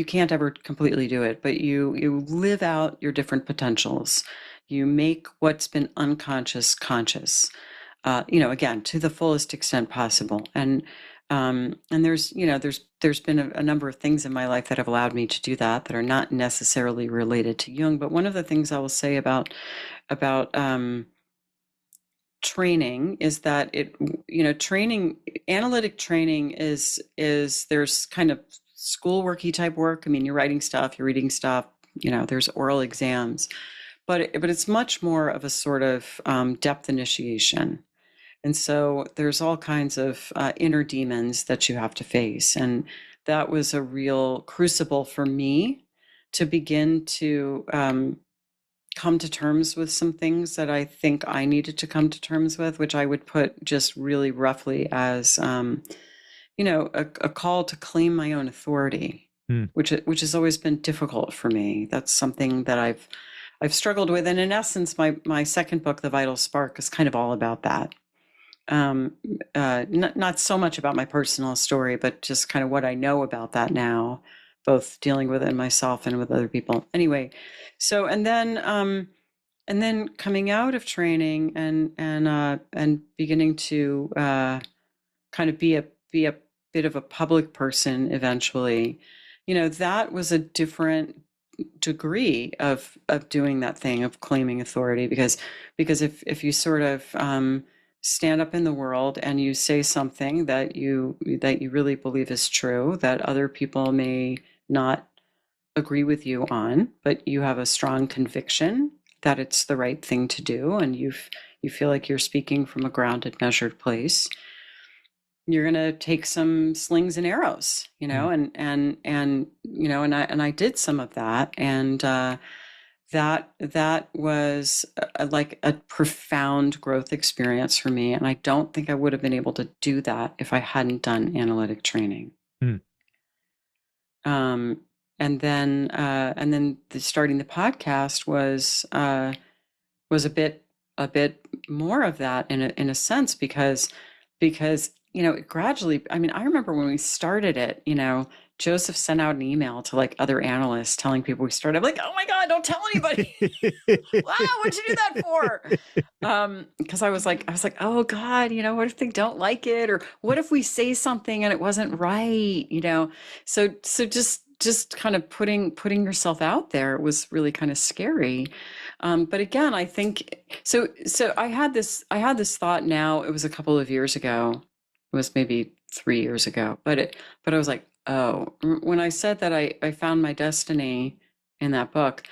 can't ever completely do it, but you live out your different potentials. You make what's been unconscious conscious, again, to the fullest extent possible. And there's been a number of things in my life that have allowed me to do that are not necessarily related to Jung. But one of the things I will say about training is that training, analytic training is there's kind of schoolworky type work. I mean, you're writing stuff, you're reading stuff, there's oral exams, but it's much more of a sort of depth initiation. And so there's all kinds of inner demons that you have to face. And that was a real crucible for me to begin to come to terms with some things that I think I needed to come to terms with, which I would put just really roughly as, a call to claim my own authority, Hmm. which has always been difficult for me. That's something that I've struggled with. And in essence, my second book, The Vital Spark, is kind of all about that. Not so much about my personal story, but just kind of what I know about that now, both dealing with it myself and with other people. Anyway, so and then coming out of training and beginning to kind of be a bit of a public person eventually, that was a different degree of doing that thing of claiming authority, because if you sort of stand up in the world and you say something that you really believe is true, that other people may not agree with you on, but you have a strong conviction that it's the right thing to do, and you've you feel like you're speaking from a grounded, measured place, you're going to take some slings and arrows, Mm. and I did some of that. And that was like a profound growth experience for me. And I don't think I would have been able to do that if I hadn't done analytic training. Mm. Um, and then starting the podcast was a bit more of that in a sense, because it gradually, I mean, I remember when we started it, Joseph sent out an email to like other analysts telling people we started. I'm like, oh my God, don't tell anybody. Wow, what'd you do that for? Because I was like, oh God, what if they don't like it? Or what if we say something and it wasn't right? So just kind of putting yourself out there was really kind of scary. But again, I think so I had this thought. Now it was a couple of years ago. It was maybe 3 years ago, but I was like, oh, when I said that I found my destiny in that book.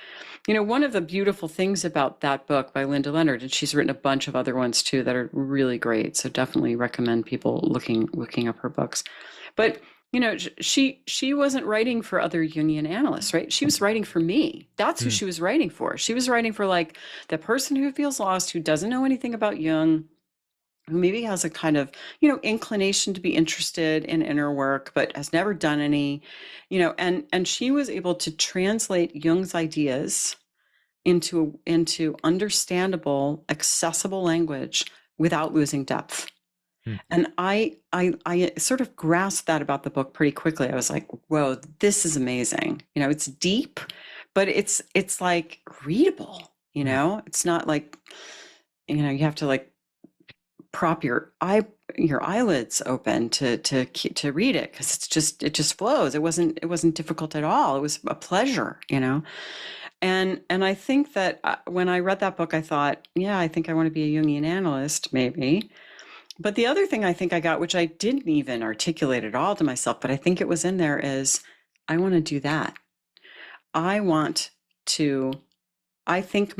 One of the beautiful things about that book by Linda Leonard, and she's written a bunch of other ones too that are really great. So definitely recommend people looking up her books. But she wasn't writing for other Jungian analysts, right? She was writing for me. That's who Mm. she was writing for. She was writing for like the person who feels lost, who doesn't know anything about Jung, who maybe has a kind of inclination to be interested in inner work but has never done any, and she was able to translate Jung's ideas into understandable, accessible language without losing depth. Mm. And I sort of grasped that about the book pretty quickly. I was like, whoa, this is amazing. It's deep, but it's like readable. Mm. It's not like you have to like prop your eyelids open to read it, because it just flows. It wasn't difficult at all. It was a pleasure. And I think that when I read that book, I thought, yeah, I think I want to be a Jungian analyst, maybe. But the other thing I think I got, which I didn't even articulate at all to myself, but I think it was in there, is I want to do that. I want to, I think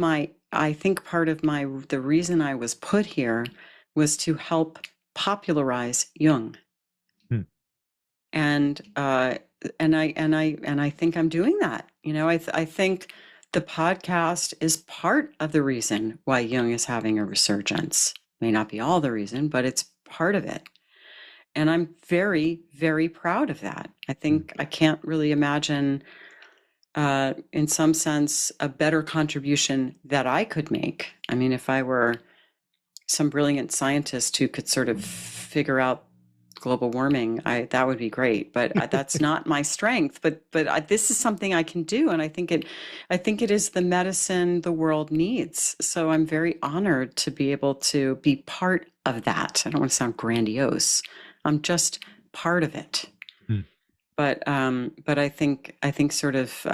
part of the reason I was put here was to help popularize Jung. Mm. And I think I'm doing that. I think the podcast is part of the reason why Jung is having a resurgence. May not be all the reason, but it's part of it. And I'm very, very proud of that. I think I can't really imagine, in some sense, a better contribution that I could make. I mean, if I were some brilliant scientist who could sort of figure out global warming, that would be great. But that's not my strength. But this is something I can do, and I think it is the medicine the world needs. So I'm very honored to be able to be part of that. I don't want to sound grandiose. I'm just part of it. Mm. But I think sort of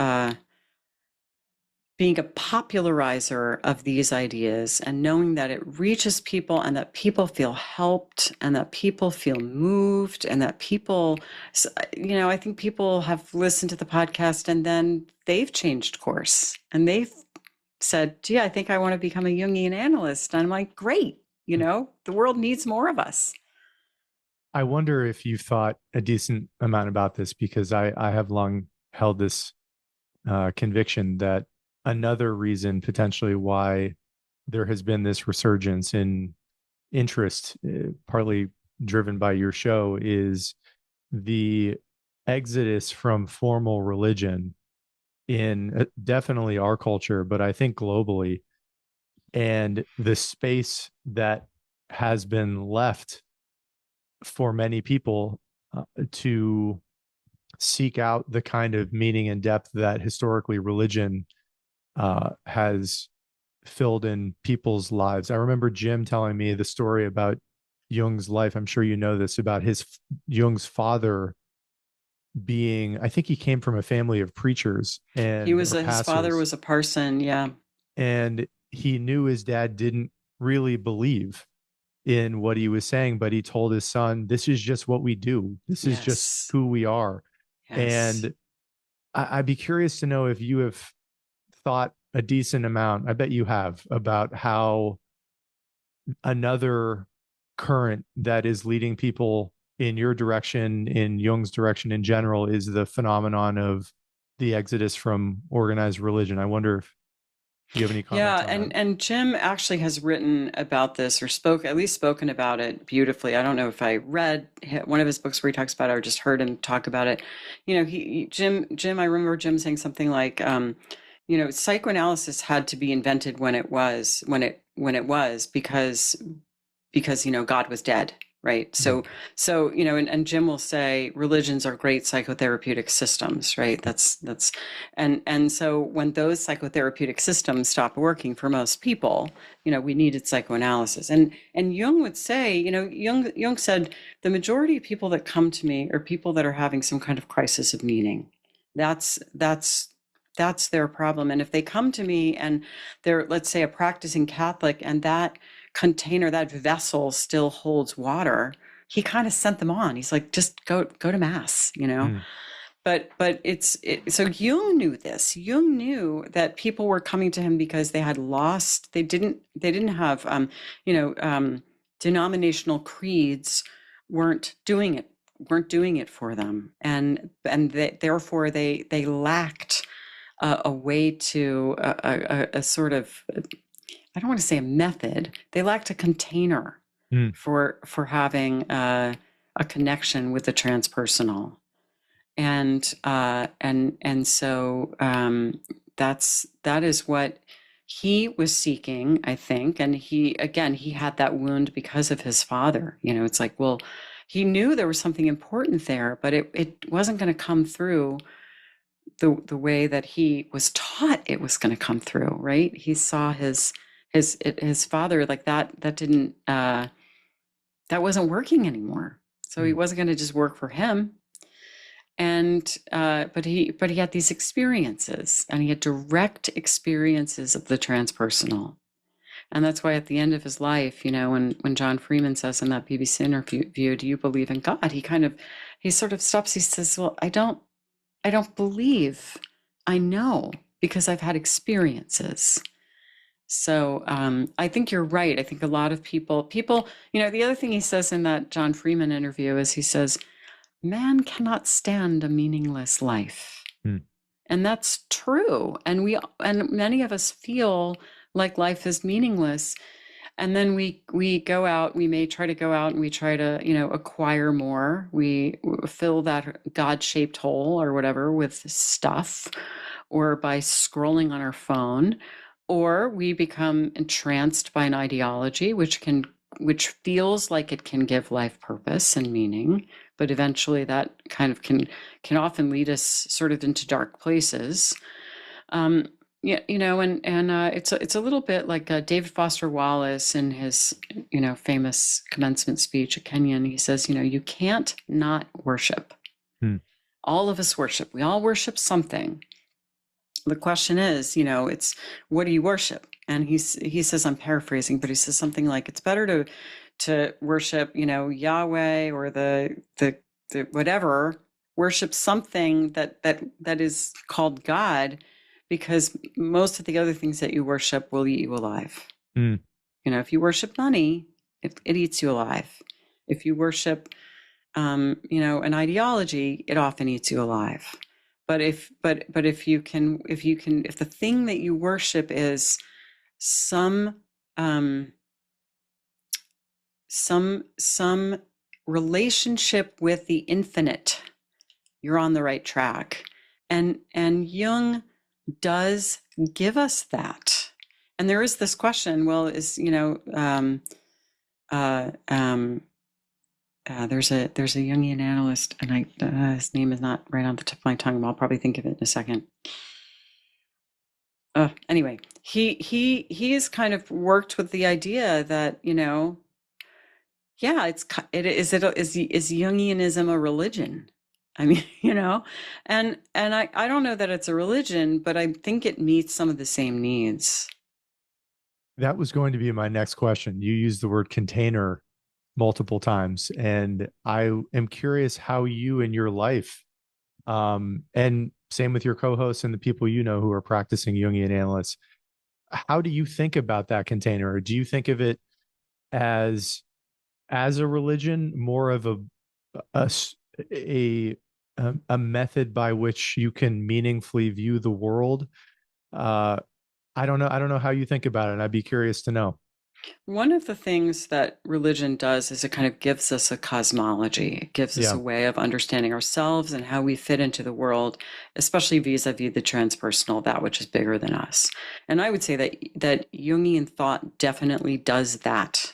being a popularizer of these ideas and knowing that it reaches people and that people feel helped and that people feel moved and that people, I think people have listened to the podcast and then they've changed course and they've said, gee, I think I want to become a Jungian analyst. And I'm like, great, the world needs more of us. I wonder if you've thought a decent amount about this, because I have long held this conviction that another reason potentially why there has been this resurgence in interest, partly driven by your show, is the exodus from formal religion in definitely our culture, but I think globally, and the space that has been left for many people to seek out the kind of meaning and depth that historically religion has filled in people's lives. I remember Jim telling me the story about Jung's life. I'm sure you know this, about Jung's father being, I think he came from a family of preachers He and was or his father pastors, was a parson. Yeah. and he knew his dad didn't really believe in what he was saying, but he told his son, this is just what we do. This is just Yes. who we are. Yes. And I'd be curious to know if you have thought a decent amount, I bet you have, about how another current that is leading people in your direction, in Jung's direction in general, is the phenomenon of the exodus from organized religion. I wonder if you have any comments Yeah, on that. and Jim actually has written about this or spoke at least spoken about it beautifully. I don't know if I read one of his books where he talks about it or just heard him talk about it. Jim, I remember Jim saying something like, psychoanalysis had to be invented when it was because God was dead, right? Mm. And Jim will say religions are great psychotherapeutic systems, right? And so when those psychotherapeutic systems stopped working for most people, we needed psychoanalysis. And Jung would say, Jung said the majority of people that come to me are people that are having some kind of crisis of meaning. That's their problem. And if they come to me and they're, let's say, a practicing Catholic, and that container, that vessel still holds water, he kind of sent them on. He's like, just go to mass. Mm. So Jung knew this. Jung knew that people were coming to him because they had lost. They didn't have denominational creeds weren't doing it for them, and therefore they lacked a way to a sort of, I don't want to say a method. They lacked a container Mm. for having a connection with the transpersonal, and so that is what he was seeking, I think. And he had that wound because of his father. It's like, well, he knew there was something important there, but it wasn't going to come through the way that he was taught it was going to come through, right? He saw his father like that didn't that wasn't working anymore. So he Mm. wasn't going to just work for him. And but he had these experiences, and he had direct experiences of the transpersonal. And that's why at the end of his life, when John Freeman says in that BBC interview, "Do you believe in God?" He sort of stops. He says, "Well, I don't believe. I know, because I've had experiences." So I think you're right. I think a lot of people, the other thing he says in that John Freeman interview is, he says, man cannot stand a meaningless life. Mm. And that's true. And many of us feel like life is meaningless. And then we go out, we may try to go out and we try to, acquire more. We fill that God-shaped hole or whatever with stuff, or by scrolling on our phone, or we become entranced by an ideology which feels like it can give life purpose and meaning, but eventually that kind of can often lead us sort of into dark places. Yeah, it's a little bit like David Foster Wallace in his famous commencement speech at Kenyon. He says, you can't not worship. Mm. All of us worship. We all worship something. The question is, it's, what do you worship? And he says, I'm paraphrasing, but he says something like, it's better to worship, Yahweh or the whatever, worship something that is called God, because most of the other things that you worship will eat you alive. Mm. If you worship money, it eats you alive. If you worship, an ideology, it often eats you alive. But if the thing that you worship is some relationship with the infinite, you're on the right track. And Jung does give us that. And there is this question, well, is, there's a Jungian analyst, and his name is not right on the tip of my tongue. I'll probably think of it in a second. Anyway, he has kind of worked with the idea that, yeah, is Jungianism a religion? I mean, and I don't know that it's a religion, but I think it meets some of the same needs. That was going to be my next question. You used the word container multiple times, and I am curious how you in your life, and same with your co-hosts and the people who are practicing Jungian analysts, how do you think about that container? Or do you think of it as a religion, more of a a a method by which you can meaningfully view the world. Uh, I don't know. I don't know how you think about it, and I'd be curious to know. One of the things that religion does is it kind of gives us a cosmology. It gives us a Yeah. way of understanding ourselves and how we fit into the world, especially vis-a-vis the transpersonal, that which is bigger than us. And I would say that Jungian thought definitely does that,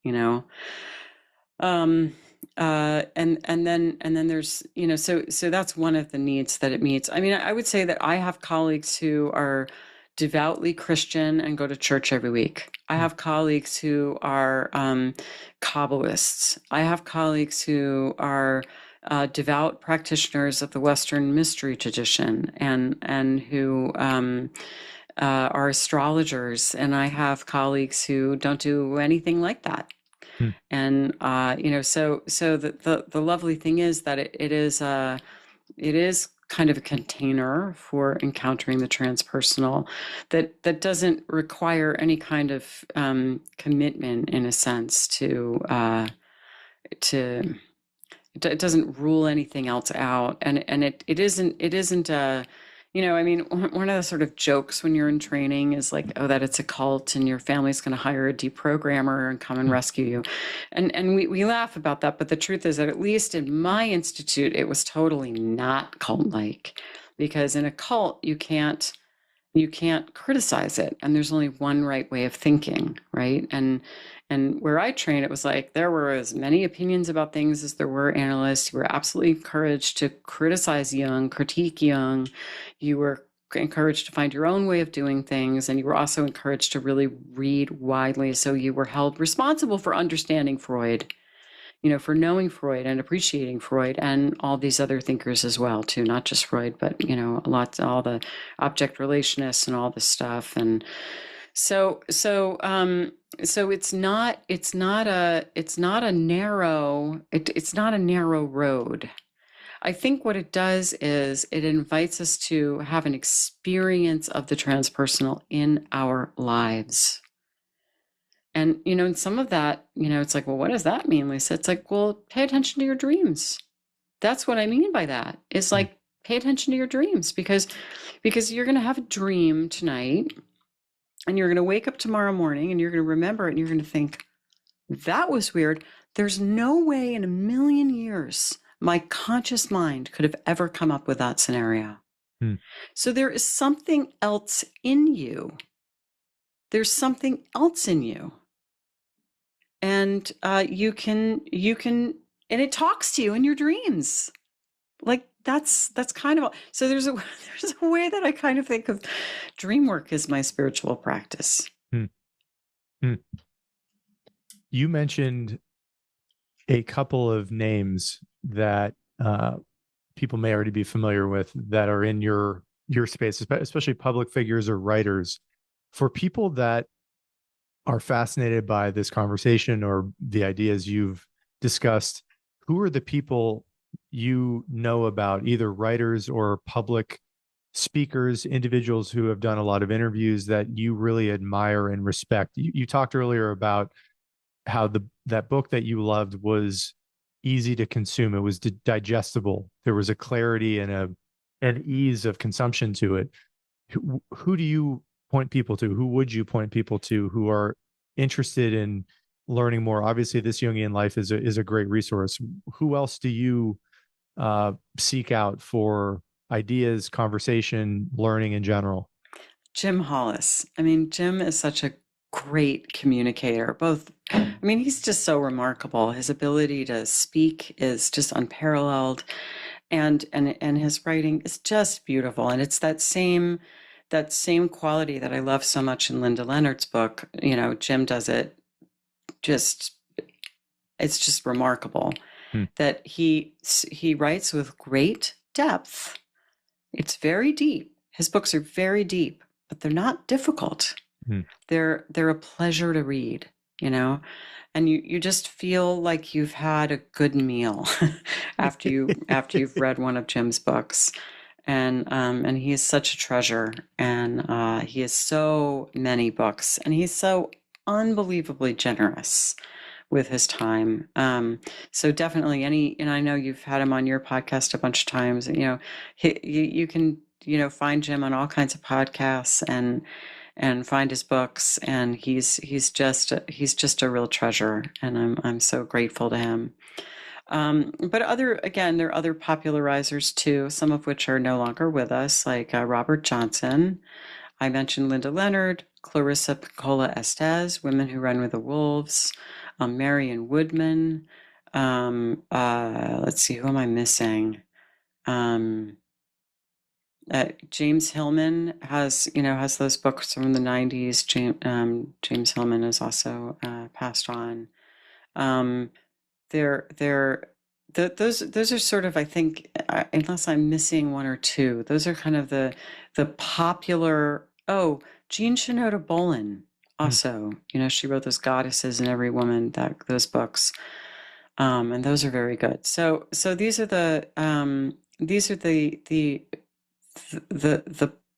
you know. Um, and then there's, so that's one of the needs that it meets. I mean, I would say that I have colleagues who are devoutly Christian and go to church every week. I Mm. have colleagues who are Kabbalists. I have colleagues who are devout practitioners of the Western mystery tradition, and who are astrologers. And I have colleagues who don't do anything like that. Mm. And so the lovely thing is that it is kind of a container for encountering the transpersonal that doesn't require any kind of commitment, in a sense, to it doesn't rule anything else out, and it isn't I mean, one of the sort of jokes when you're in training is like, oh, that it's a cult and your family's going to hire a deprogrammer and come and Mm. rescue you, and we laugh about that, but the truth is that at least in my institute it was totally not cult-like, because in a cult you can't criticize it, and there's only one right way of thinking, right? And where I trained, it was like there were as many opinions about things as there were analysts. You were absolutely encouraged to criticize Jung, critique Jung. You were encouraged to find your own way of doing things, and you were also encouraged to really read widely, so you were held responsible for understanding Freud, for knowing Freud and appreciating Freud and all these other thinkers as well, too, not just Freud, but, all the object relationists and all this stuff. And so it's not a narrow road. I think what it does is it invites us to have an experience of the transpersonal in our lives. And, and some of that, it's like, well, what does that mean, Lisa? It's like, well, pay attention to your dreams. That's what I mean by that. It's Mm. like, pay attention to your dreams, because you're going to have a dream tonight, and you're going to wake up tomorrow morning and you're going to remember it, and you're going to think, that was weird. There's no way in a million years my conscious mind could have ever come up with that scenario. Mm. So there is something else in you. There's something else in you. And you can, and it talks to you in your dreams. Like that's kind of, so there's a there's a way that I kind of think of dream work as my spiritual practice. Mm. Mm. You mentioned a couple of names that people may already be familiar with that are in your space, especially public figures or writers. For people that are fascinated by this conversation or the ideas you've discussed, who are the people you know about, either writers or public speakers, individuals who have done a lot of interviews that you really admire and respect? You talked earlier about how that book that you loved was easy to consume. It was digestible. There was a clarity and an ease of consumption to it. Who do you point people to? Who would you point people to who are interested in learning more? Obviously, this Jungian Life is a great resource. Who else do you seek out for ideas, conversation, learning in general? Jim Hollis. I mean, Jim is such a great communicator. I mean, he's just so remarkable. His ability to speak is just unparalleled, and his writing is just beautiful. And it's that same quality that I love so much in Linda Leonard's book. Jim does it just, it's just remarkable Hmm. that he writes with great depth. It's very deep. His books are very deep, but they're not difficult. Hmm. They're a pleasure to read, and you just feel like you've had a good meal after you've read one of Jim's books. And he is such a treasure, and he has so many books, and he's so unbelievably generous with his time. So definitely and I know you've had him on your podcast a bunch of times, you can, find Jim on all kinds of podcasts and find his books. And he's just a real treasure. And I'm so grateful to him. But there are other popularizers too, some of which are no longer with us, like Robert Johnson. I mentioned Linda Leonard, Clarissa Pinkola Estes, Women Who Run with the Wolves, Marion Woodman. Let's see, who am I missing? James Hillman has those books from the 90s. James Hillman is also passed on. Um, those are sort of, I think, unless I'm missing one or two, those are kind of the popular. Oh, Jean Shinoda Bolen also. She wrote those Goddesses in Every Woman, those books, and those are very good. So these are the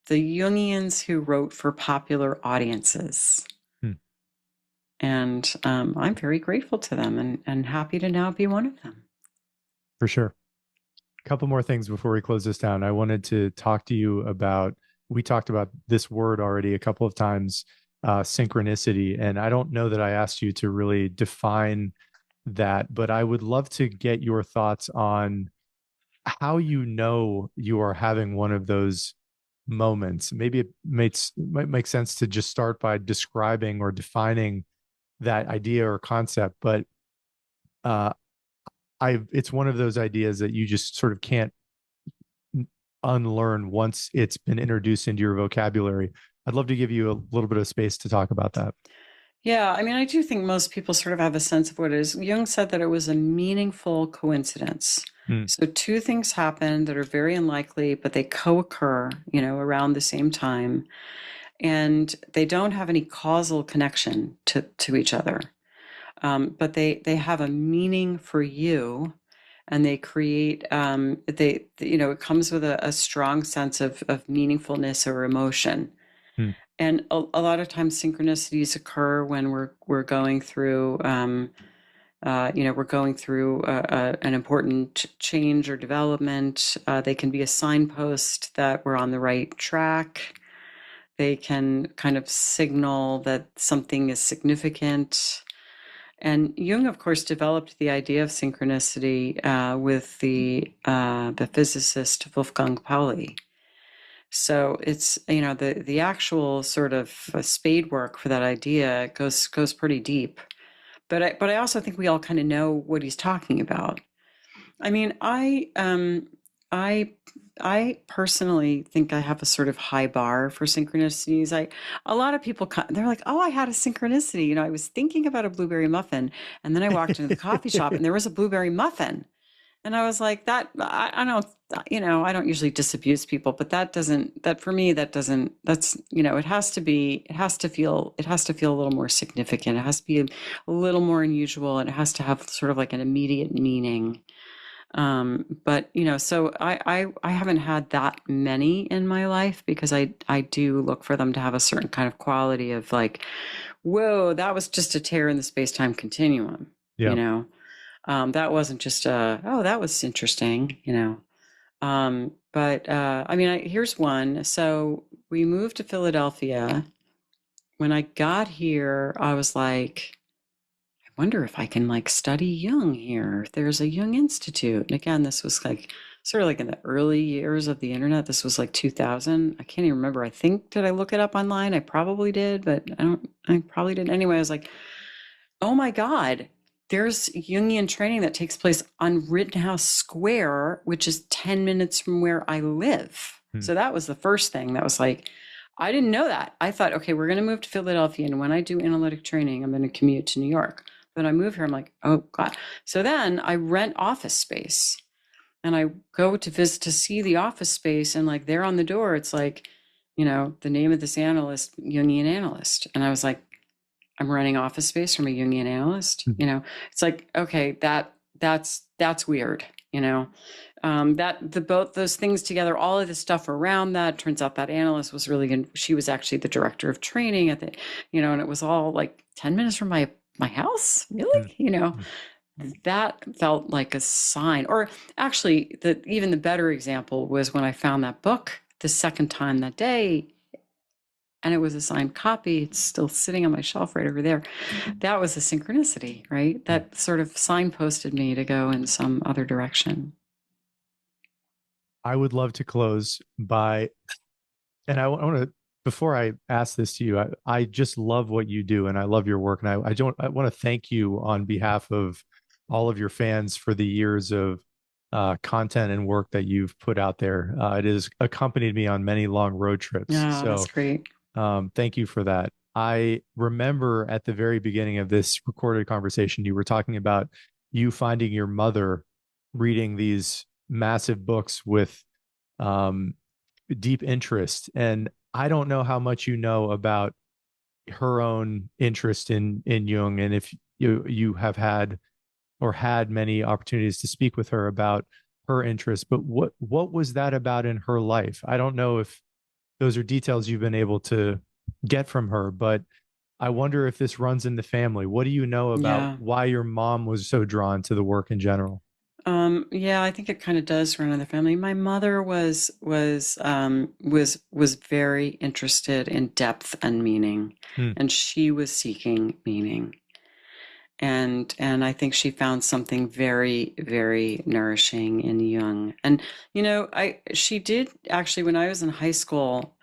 the Jungians who wrote for popular audiences. And I'm very grateful to them and happy to now be one of them. For sure. A couple more things before we close this down. I wanted to talk to you about, we talked about this word already a couple of times, synchronicity. And I don't know that I asked you to really define that, but I would love to get your thoughts on how you are having one of those moments. Maybe it might make sense to just start by describing or defining that idea or concept, but it's one of those ideas that you just sort of can't unlearn once it's been introduced into your vocabulary. I'd love to give you a little bit of space to talk about that. Yeah, I mean, I do think most people sort of have a sense of what it is. Jung said that it was a meaningful coincidence. So two things happen that are very unlikely, but they co-occur, around the same time, and they don't have any causal connection to each other. But they have a meaning for you, and they create it comes with a strong sense of meaningfulness or emotion. And a lot of times synchronicities occur when we're going through an important change or development. They can be a signpost that we're on the right track. They can kind of signal that something is significant. And Jung, of course, developed the idea of synchronicity with the physicist Wolfgang Pauli. So it's, the actual sort of spade work for that idea goes pretty deep. But I also think we all kind of know what he's talking about. I mean, I personally think I have a sort of high bar for synchronicities. A lot of people, they're like, "Oh, I had a synchronicity." I was thinking about a blueberry muffin, and then I walked into the coffee shop, and there was a blueberry muffin, and I was like, "That I don't, I don't usually disabuse people, but that for me, it has to feel a little more significant. It has to be a little more unusual, and it has to have sort of like an immediate meaning." But so I haven't had that many in my life, because I do look for them to have a certain kind of quality of like, whoa, that was just a tear in the space-time continuum. Yeah. That wasn't just oh, that was interesting, but I mean, here's one. So we moved to Philadelphia. When I got here, I was like, wonder if I can like study Jung here. There's a Jung Institute. And again, this was like sort of like in the early years of the internet. This was like 2000. I can't even remember. I think, did I look it up online? I probably did, but I probably didn't. Anyway, I was like, oh my God, there's Jungian training that takes place on Rittenhouse Square, which is 10 minutes from where I live. So that was the first thing that was like, I didn't know that. I thought, okay, we're going to move to Philadelphia, and when I do analytic training, I'm going to commute to New York. But I move here, I'm like, oh God. So then I rent office space, and I go to visit to see the office space, and like there on the door, it's like, the name of this analyst, Jungian analyst. And I was like, I'm renting office space from a Jungian analyst. It's like, okay, that's weird. you know. That the both those things together, all of the stuff around that, turns out that analyst was really good. She was actually the director of training at the, and it was all like 10 minutes from my house, Mm, really, mm. that felt like a sign. Or actually, even the better example was when I found that book the second time that day, and it was a signed copy. It's still sitting on my shelf right over there. That was a synchronicity, right? Mm. That sort of signposted me to go in some other direction. I would love to close by, and I want to, before I ask this to you, I just love what you do and I love your work. And I want to thank you on behalf of all of your fans for the years of content and work that you've put out there. It has accompanied me on many long road trips. Yeah, that's So great. thank you for that. I remember at the very beginning of this recorded conversation, you were talking about you finding your mother reading these massive books with um, deep interest. And I don't know how much you know about her own interest in Jung, and if you have had or had many opportunities to speak with her about her interest. But what was that about in her life? I don't know if those are details you've been able to get from her, but I wonder if this runs in the family. What do you know about Yeah. why your mom was so drawn to the work in general? Yeah, I think it kind of does run in the family. My mother was very interested in depth and meaning, Hmm. and she was seeking meaning. And I think she found something very, very nourishing in Jung. And she did actually, when I was in high school,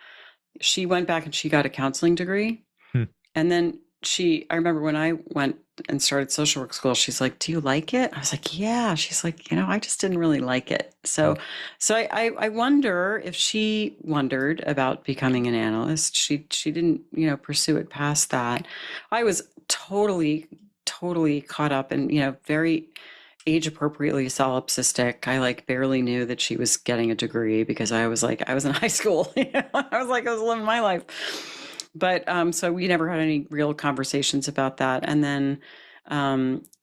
she went back and she got a counseling degree. Hmm. And then I remember when I went and started social work school, she's like, "Do you like it?" I was like, "Yeah." She's like, I just didn't really like it. Hmm. So I wonder if she wondered about becoming an analyst. She didn't, pursue it past that. I was totally, totally caught up and, very age appropriately solipsistic. I like barely knew that she was getting a degree because I was like, I was in high school. I was like, I was living my life. But so we never had any real conversations about that. And then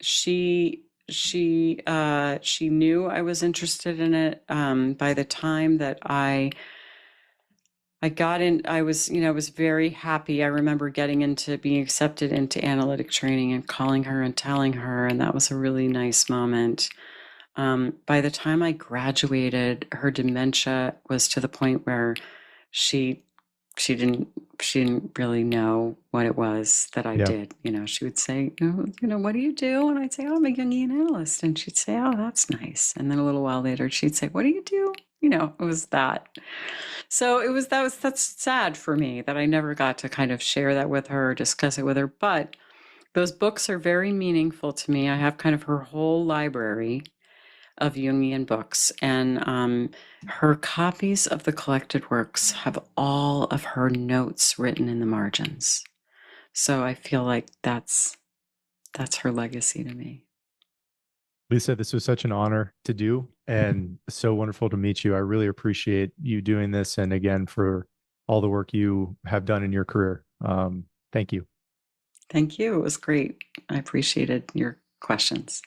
she knew I was interested in it. By the time that I got in, I was very happy. I remember getting into being accepted into analytic training and calling her and telling her, and that was a really nice moment. By the time I graduated, her dementia was to the point where she she didn't she didn't really know what it was that I Yeah. did. She would say, what do you do? And I'd say, oh, I'm a Jungian analyst. And she'd say, oh, that's nice. And then a little while later, she'd say, what do you do? It was that. So that's sad for me that I never got to kind of share that with her or discuss it with her. But those books are very meaningful to me. I have kind of her whole library of Jungian books, and her copies of the collected works have all of her notes written in the margins. So I feel like that's her legacy to me. Lisa, this was such an honor to do and so wonderful to meet you. I really appreciate you doing this. And again, for all the work you have done in your career. Thank you. Thank you. It was great. I appreciated your questions.